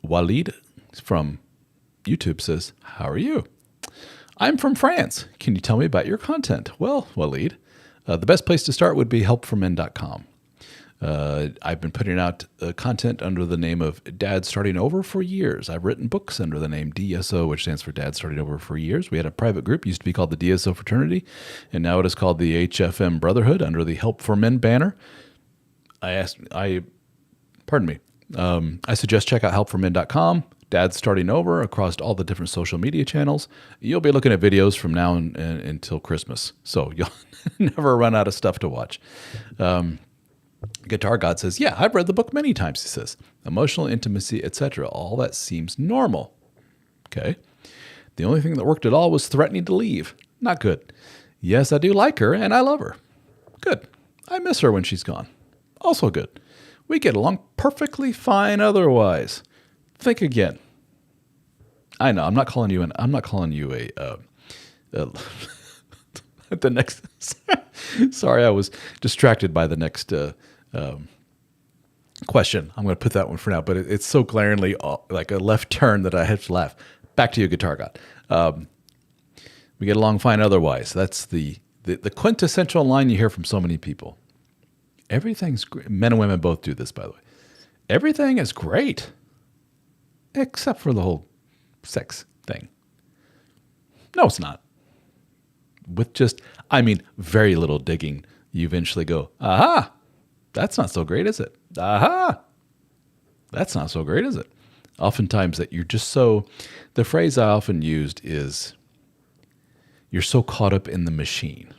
Walid from YouTube says, how are you? I'm from France. Can you tell me about your content? Well, Walid, the best place to start would be helpformen.com. I've been putting out content under the name of Dad Starting Over for years. I've written books under the name DSO, which stands for Dad Starting Over for years. We had a private group, used to be called the DSO Fraternity, and now it is called the HFM Brotherhood under the Help for Men banner. I suggest check out helpformen.com, Dad Starting Over, across all the different social media channels. You'll be looking at videos from now until Christmas, so you'll never run out of stuff to watch. Guitar God says, yeah, I've read the book many times, he says. Emotional intimacy, etc. All that seems normal. Okay. The only thing that worked at all was threatening to leave. Not good. Yes, I do like her, and I love her. Good. I miss her when she's gone. Also good. We get along perfectly fine otherwise. Think again. I know, I'm not calling you the next... Sorry, I was distracted by the next question. I'm going to put that one for now, but it's so glaringly like a left turn that I have to laugh. Back to you, Guitar God. We get along fine otherwise. That's the quintessential line you hear from so many people. Everything's great. Men and women both do this, by the way. Everything is great, except for the whole sex thing. No, it's not. With very little digging, you eventually go, aha, that's not so great, is it? Aha, that's not so great, is it? Oftentimes that you're just so, the phrase I often used is, You're so caught up in the machine.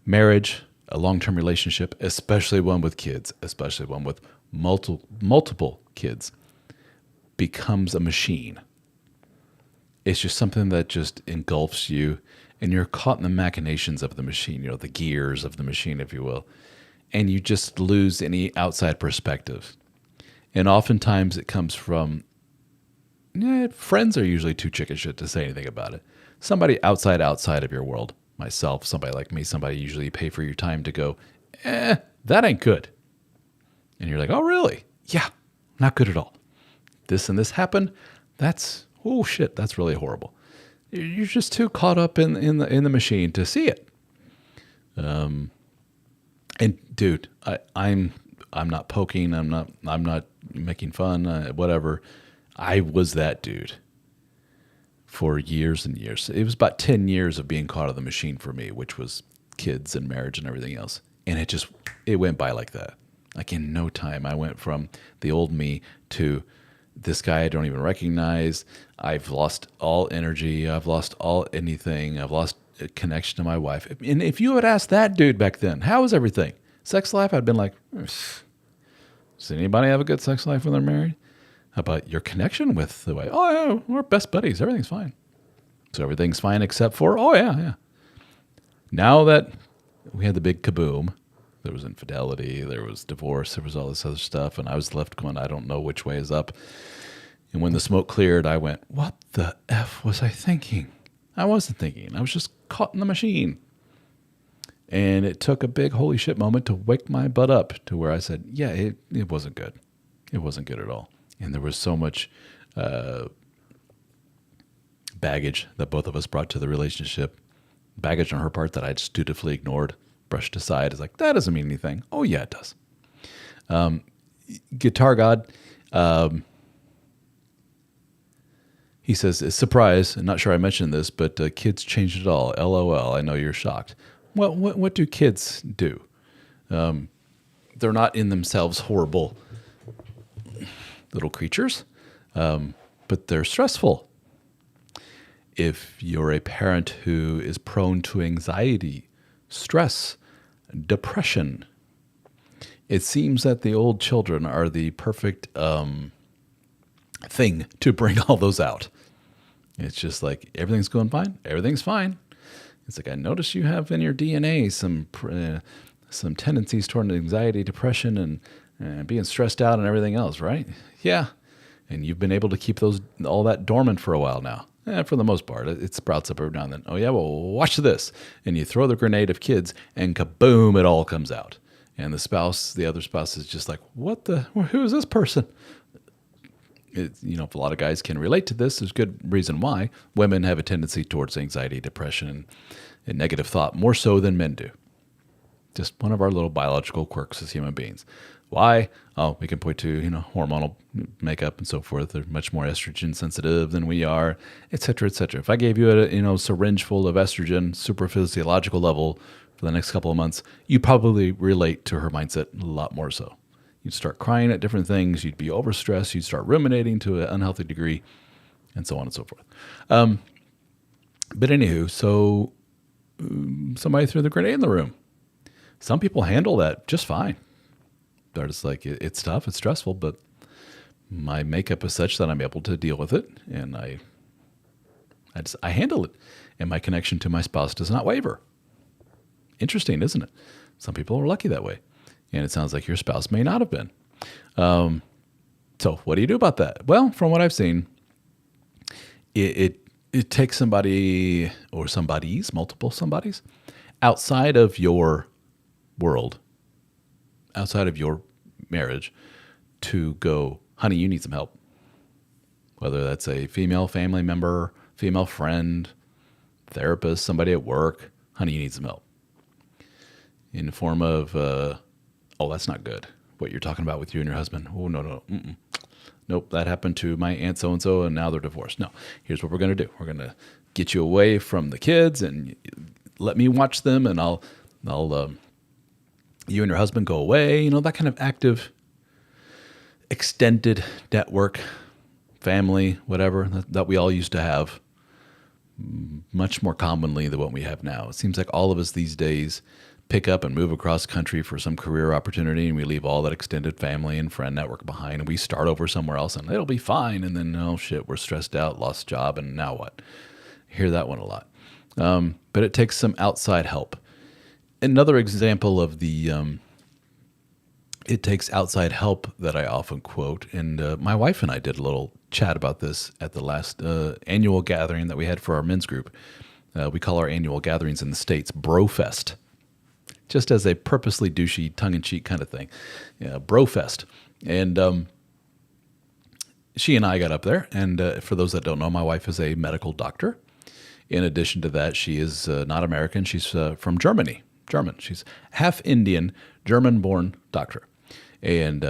Marriage, a long-term relationship, especially one with kids, especially one with multiple kids, becomes a machine. It's just something that just engulfs you, and you're caught in the machinations of the machine, the gears of the machine, if you will, and you just lose any outside perspective. And oftentimes it comes from, friends are usually too chicken shit to say anything about it. Somebody outside of your world, myself, somebody like me, somebody usually you pay for your time to go, that ain't good. And you're like, oh, really? Yeah, not good at all. This and this happened. That's, oh shit, that's really horrible. You're just too caught up in the machine to see it. And dude, I'm not poking. I'm not making fun. Whatever. I was that dude for years and years. It was about 10 years of being caught in the machine for me, which was kids and marriage and everything else. And it went by like that. Like in no time, I went from the old me to this guy I don't even recognize. I've lost all energy. I've lost all anything. I've lost a connection to my wife. And if you had asked that dude back then, how was everything? Sex life? I'd been like, does anybody have a good sex life when they're married? How about your connection with the wife? Oh, yeah, we're best buddies. Everything's fine. So everything's fine except for, oh, yeah. Now that we had the big kaboom, there was infidelity, there was divorce, there was all this other stuff, and I was left going, I don't know which way is up. And when the smoke cleared, I went, what the F was I thinking? I wasn't thinking. I was just caught in the machine. And it took a big holy shit moment to wake my butt up to where I said, yeah, it wasn't good. It wasn't good at all. And there was so much baggage that both of us brought to the relationship. Baggage on her part that I just dutifully ignored, brushed aside. It's like, that doesn't mean anything. Oh, yeah, it does. Guitar God, he says, surprise, I'm not sure I mentioned this, but kids changed it all. LOL, I know you're shocked. Well, what do kids do? They're not in themselves horrible little creatures, but they're stressful. If you're a parent who is prone to anxiety, stress, depression, it seems that the old children are the perfect thing to bring all those out. It's just like, everything's going fine. Everything's fine. It's like, I notice you have in your DNA some tendencies toward anxiety, depression, and being stressed out and everything else, right? Yeah. And you've been able to keep all that dormant for a while now. For the most part, it sprouts up every now and then. Oh yeah, well, watch this. And you throw the grenade of kids and kaboom, it all comes out. And the other spouse is just like, who is this person? If a lot of guys can relate to this, there's good reason why. Women have a tendency towards anxiety, depression, and negative thought more so than men do. Just one of our little biological quirks as human beings. Why? Oh, we can point to, hormonal makeup and so forth. They're much more estrogen sensitive than we are, et cetera, et cetera. If I gave you a syringe full of estrogen, super physiological level for the next couple of months, you probably relate to her mindset a lot more so. You'd start crying at different things. You'd be overstressed. You'd start ruminating to an unhealthy degree, and so on and so forth. But anywho, so somebody threw the grenade in the room. Some people handle that just fine. They're just like, it's tough, it's stressful, but my makeup is such that I'm able to deal with it, and I handle it, and my connection to my spouse does not waver. Interesting, isn't it? Some people are lucky that way, and it sounds like your spouse may not have been. So what do you do about that? Well, from what I've seen, it takes somebody or somebodies, multiple somebodies, outside of your world, outside of your marriage, to go, honey, you need some help. Whether that's a female family member, female friend, therapist, somebody at work, honey, you need some help. In the form of, oh, that's not good. What you're talking about with you and your husband. Oh, no. Mm-mm. Nope, that happened to my aunt so-and-so, and now they're divorced. No, here's what we're going to do. We're going to get you away from the kids and let me watch them, and I'll you and your husband go away, that kind of active, extended network, family, whatever, that we all used to have. much more commonly than what we have now. It seems like all of us these days pick up and move across country for some career opportunity, and we leave all that extended family and friend network behind, and we start over somewhere else, and it'll be fine. And then, oh shit, we're stressed out, lost job, and now what? I hear that one a lot. But it takes some outside help. Another example of the it takes outside help that I often quote, and my wife and I did a little chat about this at the last annual gathering that we had for our men's group. We call our annual gatherings in the States Brofest, just as a purposely douchey, tongue-in-cheek kind of thing. Yeah, Brofest. And she and I got up there, and for those that don't know, my wife is a medical doctor. In addition to that, she is not American. She's from Germany. German. She's half Indian, German-born doctor. And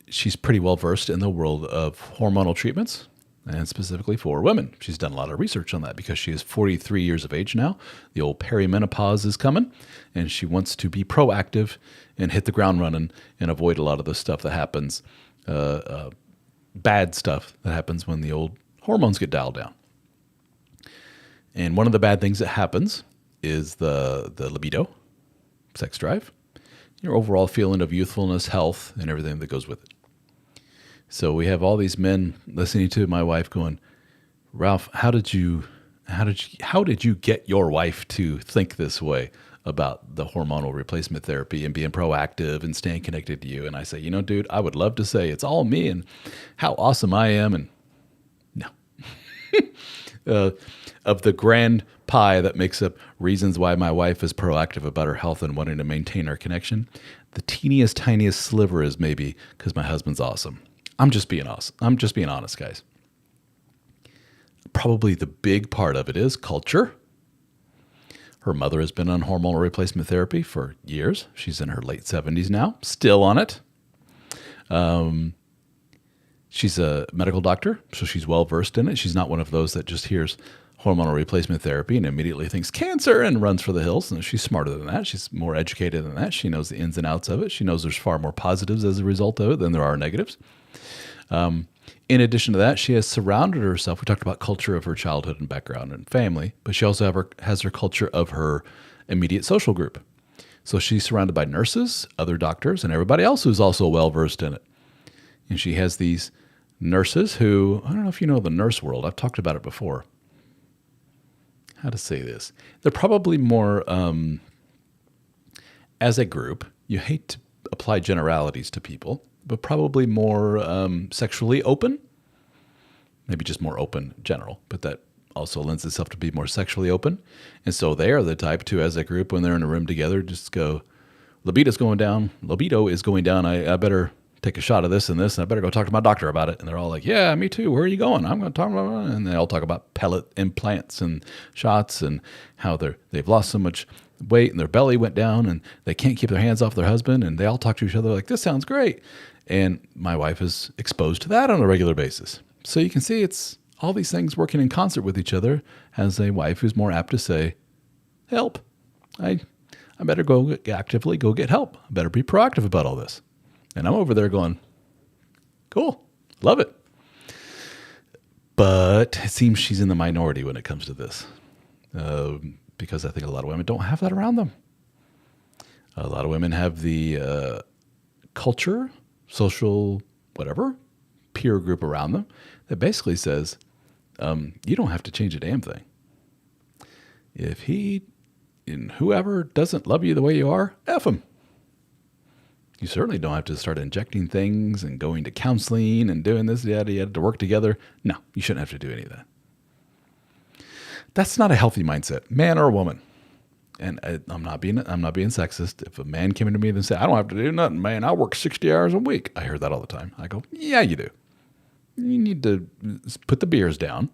she's pretty well versed in the world of hormonal treatments, and specifically for women. She's done a lot of research on that because she is 43 years of age now. The old perimenopause is coming, and she wants to be proactive and hit the ground running and avoid a lot of the stuff that happens, bad stuff that happens when the old hormones get dialed down. And one of the bad things that happens is the libido, sex drive, your overall feeling of youthfulness, health, and everything that goes with it. So we have all these men listening to my wife going, Ralph, how did you get your wife to think this way about the hormonal replacement therapy and being proactive and staying connected to you? And I say, dude, I would love to say it's all me and how awesome I am. And no. Of the grand pie that makes up reasons why my wife is proactive about her health and wanting to maintain our connection, the teeniest, tiniest sliver is maybe because my husband's awesome. I'm just being awesome. I'm just being honest, guys. Probably the big part of it is culture. Her mother has been on hormonal replacement therapy for years. She's in her late 70s now, still on it. She's a medical doctor, so she's well versed in it. She's not one of those that just hears hormonal replacement therapy and immediately thinks cancer and runs for the hills. And she's smarter than that. She's more educated than that. She knows the ins and outs of it. She knows there's far more positives as a result of it than there are negatives. In addition to that, she has surrounded herself. We talked about culture of her childhood and background and family, but she also has her culture of her immediate social group. So she's surrounded by nurses, other doctors, and everybody else who's also well versed in it. And she has these nurses who, I don't know if you know the nurse world. I've talked about it before. How to say this? They're probably more, as a group, you hate to apply generalities to people, but probably more sexually open. Maybe just more open general, but that also lends itself to be more sexually open. And so they are the type to, as a group, when they're in a room together, just go, libido is going down. I better take a shot of this and this, and I better go talk to my doctor about it. And they're all like, yeah, me too. Where are you going? I'm going to talk about it. And they all talk about pellet implants and shots and how they've lost so much weight and their belly went down and they can't keep their hands off their husband. And they all talk to each other like, this sounds great. And my wife is exposed to that on a regular basis. So you can see it's all these things working in concert with each other as a wife who's more apt to say, help. I better go actively go get help. I better be proactive about all this. And I'm over there going, cool, love it. But it seems she's in the minority when it comes to this, because I think a lot of women don't have that around them. A lot of women have the culture, social, whatever, peer group around them that basically says, you don't have to change a damn thing. If he and whoever doesn't love you the way you are, F him. You certainly don't have to start injecting things and going to counseling and doing this, yada, yada, to work together. No, you shouldn't have to do any of that. That's not a healthy mindset, man or woman. And I'm not being sexist. If a man came into me and said, I don't have to do nothing, man, I work 60 hours a week. I hear that all the time. I go, yeah, you do. You need to put the beers down.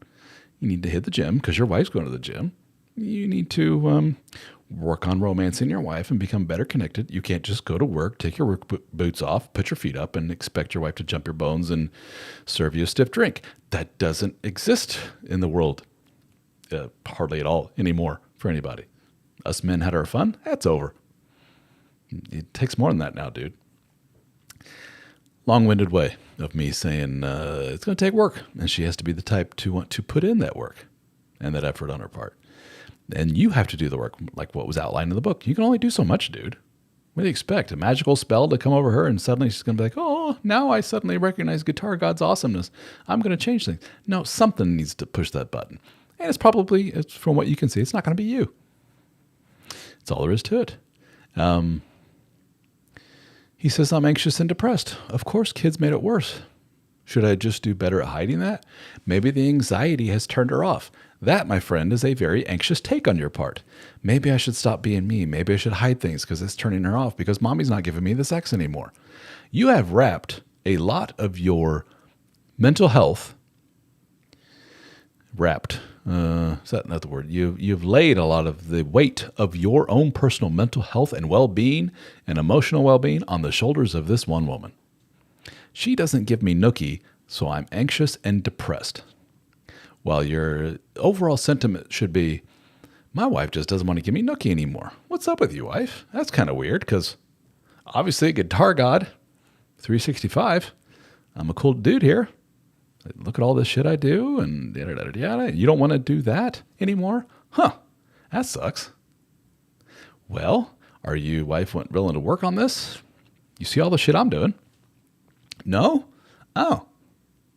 You need to hit the gym because your wife's going to the gym. You need to work on romancing your wife and become better connected. You can't just go to work, take your work boots off, put your feet up, and expect your wife to jump your bones and serve you a stiff drink. That doesn't exist in the world hardly at all anymore for anybody. Us men had our fun. That's over. It takes more than that now, dude. Long-winded way of me saying it's going to take work, and she has to be the type to want to put in that work. and that effort on her part. And you have to do the work like what was outlined in the book. You can only do so much, dude. What do you expect? A magical spell to come over her and suddenly she's going to be like, oh, now I suddenly recognize Guitar God's awesomeness. I'm going to change things. No, something needs to push that button. And it's from what you can see, it's not going to be you. That's all there is to it. He says, I'm anxious and depressed. Of course, kids made it worse. Should I just do better at hiding that? Maybe the anxiety has turned her off. That, my friend, is a very anxious take on your part. Maybe I should stop being me. Maybe I should hide things because it's turning her off because mommy's not giving me the sex anymore. You have wrapped a lot of your mental health, is that not the word? You've laid a lot of the weight of your own personal mental health and well-being and emotional well-being on the shoulders of this one woman. She doesn't give me nookie, so I'm anxious and depressed. While your overall sentiment should be, my wife just doesn't want to give me nookie anymore. What's up with you, wife? That's kind of weird because obviously Guitar God, 365, I'm a cool dude here. Look at all this shit I do and yada, yada, yada. You don't want to do that anymore? Huh, that sucks. Well, are you, wife, willing to work on this? You see all the shit I'm doing? No? Oh.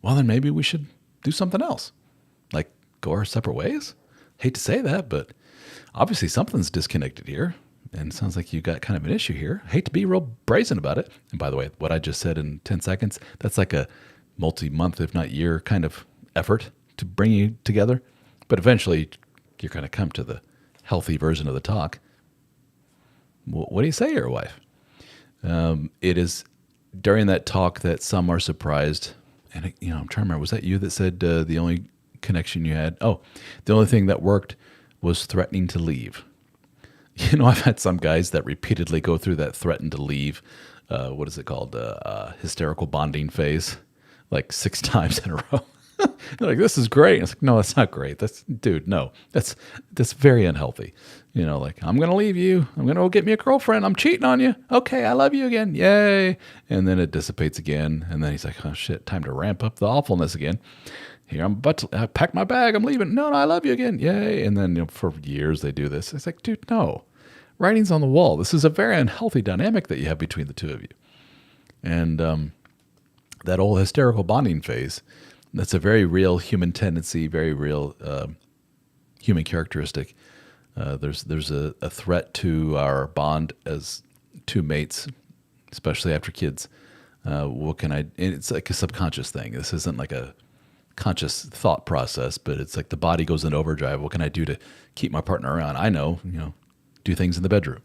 Well, then maybe we should do something else. Like go our separate ways? Hate to say that, but obviously something's disconnected here. And it sounds like you got kind of an issue here. Hate to be real brazen about it. And by the way, what I just said in 10 seconds, that's like a multi-month, if not year kind of effort to bring you together. But eventually you're going to come to the healthy version of the talk. What do you say, your wife? It is during that talk that some are surprised. And, I'm trying to remember, was that you that said the only connection you had? Oh, the only thing that worked was threatening to leave. I've had some guys that repeatedly go through that threaten to leave, what is it called? Hysterical bonding phase, like 6 times in a row. They're like, this is great. It's like, no, that's not great. That's very unhealthy. Like, I'm going to leave you. I'm going to go get me a girlfriend. I'm cheating on you. Okay, I love you again. Yay. And then it dissipates again. And then he's like, oh shit, time to ramp up the awfulness again. Here, I'm about to pack my bag. I'm leaving. No, I love you again. Yay. And then for years they do this. It's like, dude, no. Writing's on the wall. This is a very unhealthy dynamic that you have between the two of you. And that old hysterical bonding phase, that's a very real human tendency, very real human characteristic. There's a threat to our bond as two mates, especially after kids. It's like a subconscious thing. This isn't like a conscious thought process, but it's like the body goes into overdrive. What can I do to keep my partner around? I know, do things in the bedroom.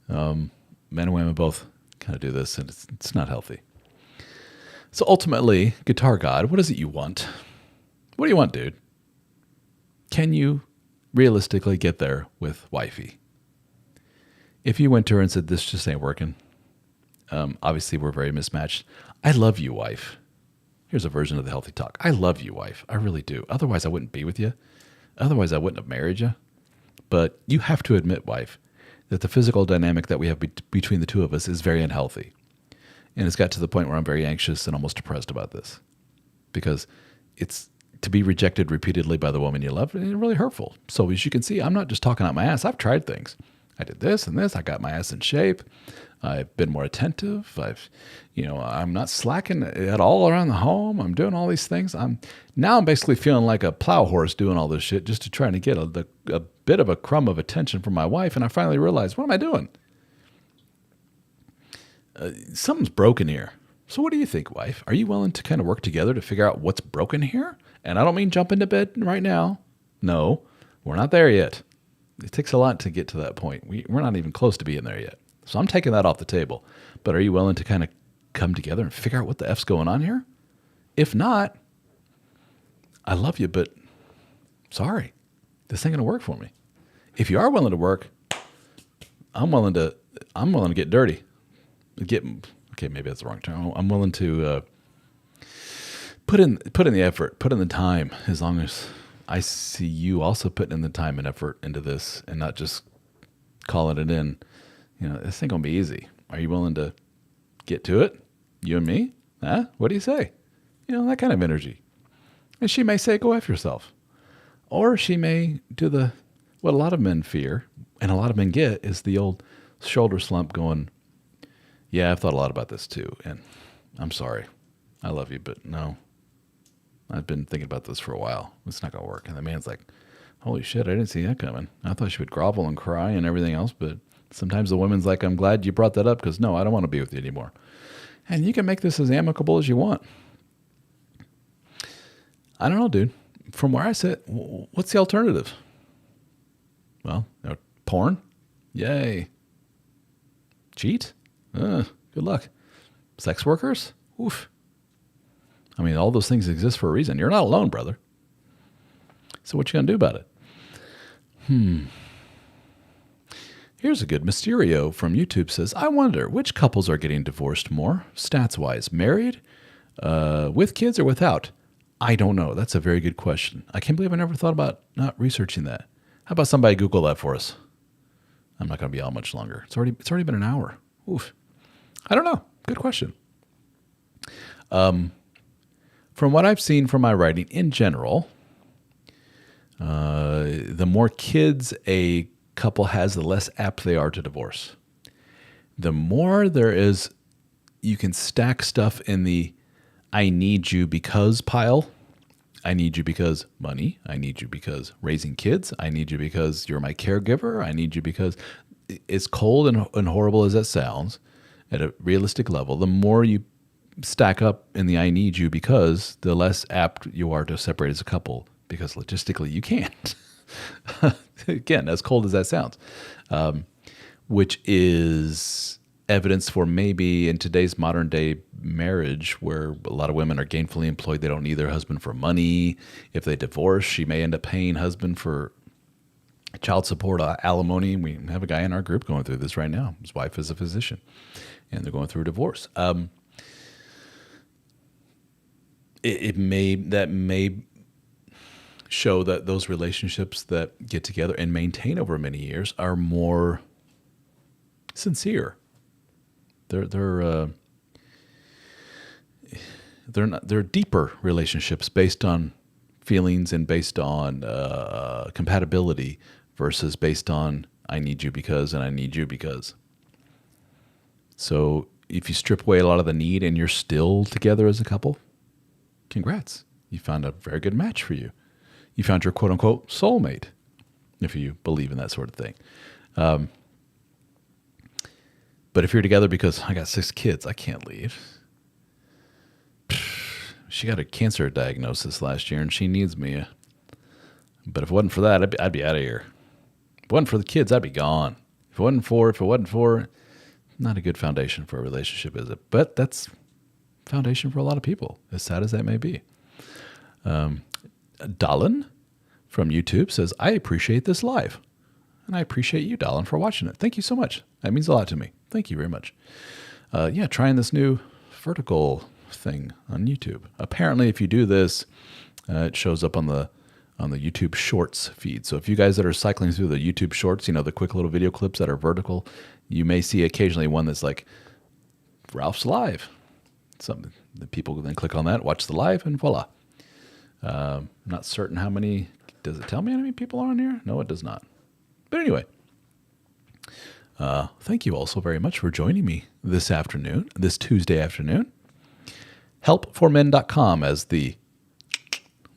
Men and women both kind of do this, and it's not healthy. So ultimately, Guitar God, what is it you want? What do you want, dude? Can you realistically get there with wifey? If you went to her and said, this just ain't working, obviously we're very mismatched. I love you, wife. Here's a version of the healthy talk. I love you, wife. I really do. Otherwise, I wouldn't be with you. Otherwise, I wouldn't have married you. But you have to admit, wife, that the physical dynamic that we have between the two of us is very unhealthy. And it's got to the point where I'm very anxious and almost depressed about this. Because it's to be rejected repeatedly by the woman you love, it's really hurtful. So as you can see, I'm not just talking out my ass. I've tried things. I did this and this. I got my ass in shape. I've been more attentive. I'm not slacking at all around the home. I'm doing all these things. I'm basically feeling like a plow horse doing all this shit just to try to get a bit of a crumb of attention from my wife. And I finally realized, what am I doing? Something's broken here. So what do you think, wife? Are you willing to kind of work together to figure out what's broken here? And I don't mean jump into bed right now. No, we're not there yet. It takes a lot to get to that point. We're not even close to being there yet. So I'm taking that off the table. But are you willing to kind of come together and figure out what the F's going on here? If not, I love you, but sorry, this ain't going to work for me. If you are willing to work, I'm willing to get dirty. Okay, maybe that's the wrong term. I'm willing to put in the effort, put in the time, as long as I see you also putting in the time and effort into this and not just calling it in. This ain't gonna be easy. Are you willing to get to it? You and me? Huh? What do you say? That kind of energy. And she may say, go F yourself. Or she may do what a lot of men fear and a lot of men get is the old shoulder slump going, yeah, I've thought a lot about this too. And I'm sorry. I love you, but no, I've been thinking about this for a while. It's not going to work. And the man's like, holy shit, I didn't see that coming. I thought she would grovel and cry and everything else. But sometimes the woman's like, I'm glad you brought that up because no, I don't want to be with you anymore. And you can make this as amicable as you want. I don't know, dude. From where I sit, what's the alternative? Well, porn? Yay. Cheat? Good luck. Sex workers? Oof. I mean, all those things exist for a reason. You're not alone, brother. So what you gonna do about it? Here's a good Mysterio from YouTube says, I wonder which couples are getting divorced more, stats-wise, married, with kids, or without? I don't know. That's a very good question. I can't believe I never thought about not researching that. How about somebody Google that for us? I'm not going to be out much longer. It's already been an hour. Oof. I don't know. Good question. From what I've seen from my writing in general, the more kids a couple has, the less apt they are to divorce. The more there is, you can stack stuff in the I need you because pile. I need you because money. I need you because raising kids. I need you because you're my caregiver. I need you because, as cold and horrible as that sounds, at a realistic level, the more you stack up in the I need you because, the less apt you are to separate as a couple because logistically you can't. Again, as cold as that sounds, which is evidence for maybe in today's modern day marriage where a lot of women are gainfully employed, they don't need their husband for money. If they divorce, she may end up paying husband for child support, alimony. We have a guy in our group going through this right now. His wife is a physician and they're going through a divorce. That may show that those relationships that get together and maintain over many years are more sincere. They're deeper relationships based on feelings and based on compatibility versus based on I need you because and I need you because. So if you strip away a lot of the need and you're still together as a couple, congrats. You found a very good match for you. You found your quote unquote soulmate, if you believe in that sort of thing. But if you're together because I got 6 kids, I can't leave. She got a cancer diagnosis last year and she needs me. But if it wasn't for that, I'd be out of here. If it wasn't for the kids, I'd be gone. If it wasn't for, not a good foundation for a relationship, is it? But that's foundation for a lot of people, as sad as that may be. Dalin from YouTube says, I appreciate this live. And I appreciate you, Dalin, for watching it. Thank you so much. That means a lot to me. Thank you very much. Trying this new vertical thing on YouTube. Apparently, if you do this, it shows up on the YouTube Shorts feed. So if you guys that are cycling through the YouTube Shorts, the quick little video clips that are vertical, you may see occasionally one that's like Ralph's Live. Something that people then click on that, watch the live, and voila. Not certain how many. Does it tell me how many people are on here? No, it does not. But anyway, thank you also very much for joining me this Tuesday afternoon. Helpformen.com, as the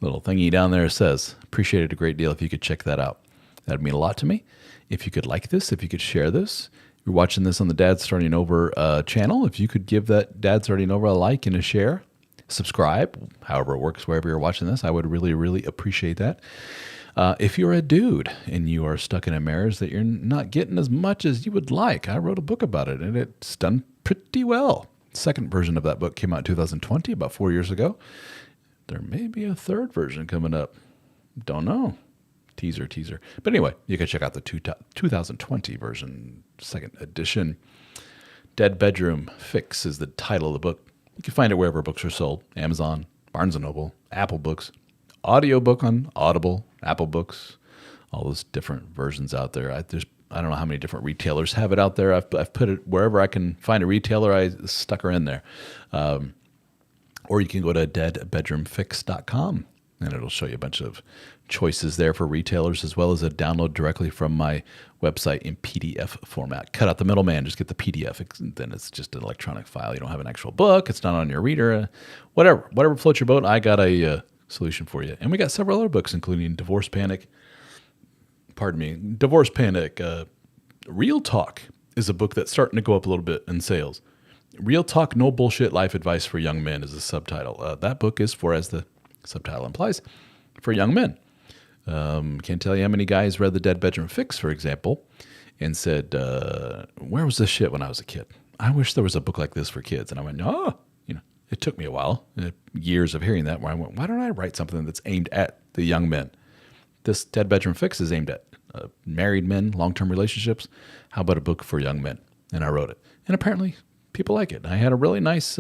little thingy down there says. Appreciate it a great deal if you could check that out. That'd mean a lot to me. If you could like this, if you could share this. You're watching this on the Dad Starting Over channel. If you could give that Dad Starting Over a like and a share, subscribe, however it works, wherever you're watching this, I would really, really appreciate that. If you're a dude and you are stuck in a marriage that you're not getting as much as you would like, I wrote a book about it and it's done pretty well. Second version of that book came out in 2020, about 4 years ago. There may be a third version coming up. Don't know. Teaser. But anyway, you can check out the 2020 version, second edition. Dead Bedroom Fix is the title of the book. You can find it wherever books are sold. Amazon, Barnes & Noble, Apple Books, audiobook on Audible, Apple Books, all those different versions out there. I don't know how many different retailers have it out there. I've put it wherever I can find a retailer. I stuck her in there. Or you can go to deadbedroomfix.com And it'll show you a bunch of choices there for retailers, as well as a download directly from my website in PDF format. Cut out the middleman, just get the PDF. Then it's just an electronic file. You don't have an actual book. It's not on your reader. Whatever floats your boat, I got a solution for you. And we got several other books, including Divorce Panic. Real Talk is a book that's starting to go up a little bit in sales. Real Talk, No Bullshit Life Advice for Young Men is the subtitle. That book is for, as the subtitle implies, for young men. Can't tell you how many guys read The Dead Bedroom Fix, for example, and said, where was this shit when I was a kid? I wish there was a book like this for kids. And I went, it took me a while, years of hearing that, where I went, why don't I write something that's aimed at the young men? This Dead Bedroom Fix is aimed at married men, long-term relationships. How about a book for young men? And I wrote it. And apparently people like it. I had a really nice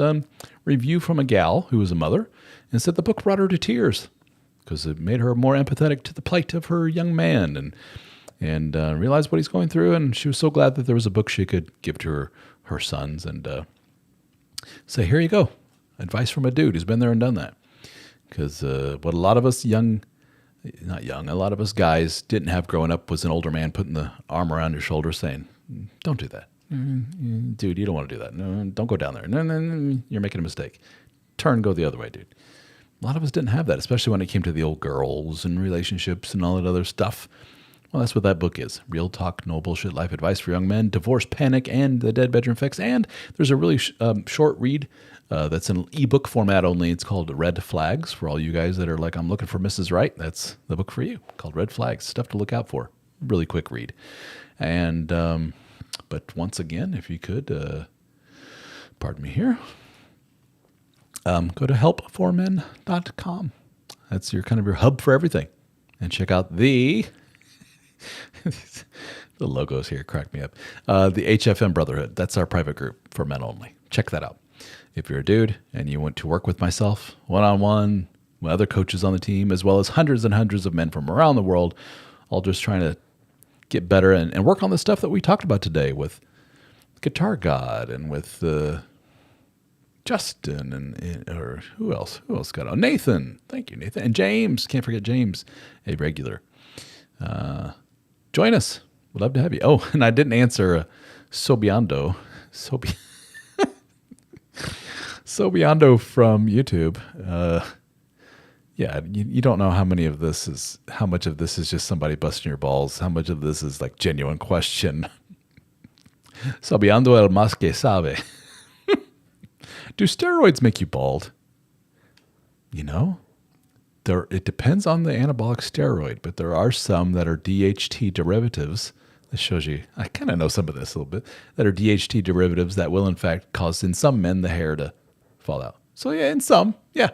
review from a gal who was a mother and said the book brought her to tears because it made her more empathetic to the plight of her young man and realized what he's going through. And she was so glad that there was a book she could give to her sons and say, here you go. Advice from a dude who's been there and done that. Because what a lot of us a lot of us guys didn't have growing up was an older man putting the arm around your shoulder saying, don't do that. Dude, you don't want to do that. No, don't go down there. No, you're making a mistake. Go the other way, dude. A lot of us didn't have that, especially when it came to the old girls and relationships and all that other stuff. Well, that's what that book is. Real Talk, No Bullshit Life Advice for Young Men, Divorce Panic, and The Dead Bedroom Fix. And there's a really short read that's an ebook format only. It's called Red Flags. For all you guys that are like, I'm looking for Mrs. Right, that's the book for you, called Red Flags. Stuff to look out for. Really quick read. And but once again, if you could, pardon me here, go to helpformen.com. That's your hub for everything. And check out the logos here crack me up. The HFM Brotherhood. That's our private group for men only. Check that out. If you're a dude and you want to work with myself one-on-one, with other coaches on the team, as well as hundreds and hundreds of men from around the world, all just trying to get better and work on the stuff that we talked about today with Guitar God and with Justin or who else got on? Nathan. Thank you, Nathan. And James. Can't forget James, a regular. Join us. We'd love to have you. Oh, and I didn't answer Sobiando from YouTube. Yeah, you don't know how much of this is just somebody busting your balls, how much of this is like genuine question. Sobiando el más que sabe. Do steroids make you bald? It depends on the anabolic steroid, but there are some that are DHT derivatives. This shows you, I kind of know some of this a little bit, that are DHT derivatives that will in fact cause in some men the hair to fall out. So yeah, in some, yeah.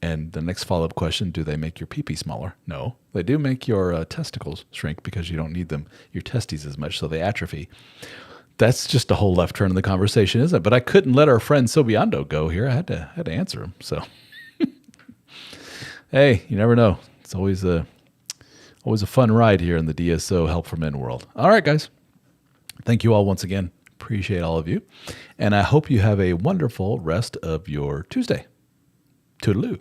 And the next follow-up question, do they make your pee-pee smaller? No. They do make your testicles shrink because you don't need your testes as much, so they atrophy. That's just a whole left turn in the conversation, isn't it? But I couldn't let our friend Sobiando go here. I had to answer him. So, hey, you never know. It's always a fun ride here in the DSO Help for Men world. All right, guys. Thank you all once again. Appreciate all of you. And I hope you have a wonderful rest of your Tuesday. Toodaloo.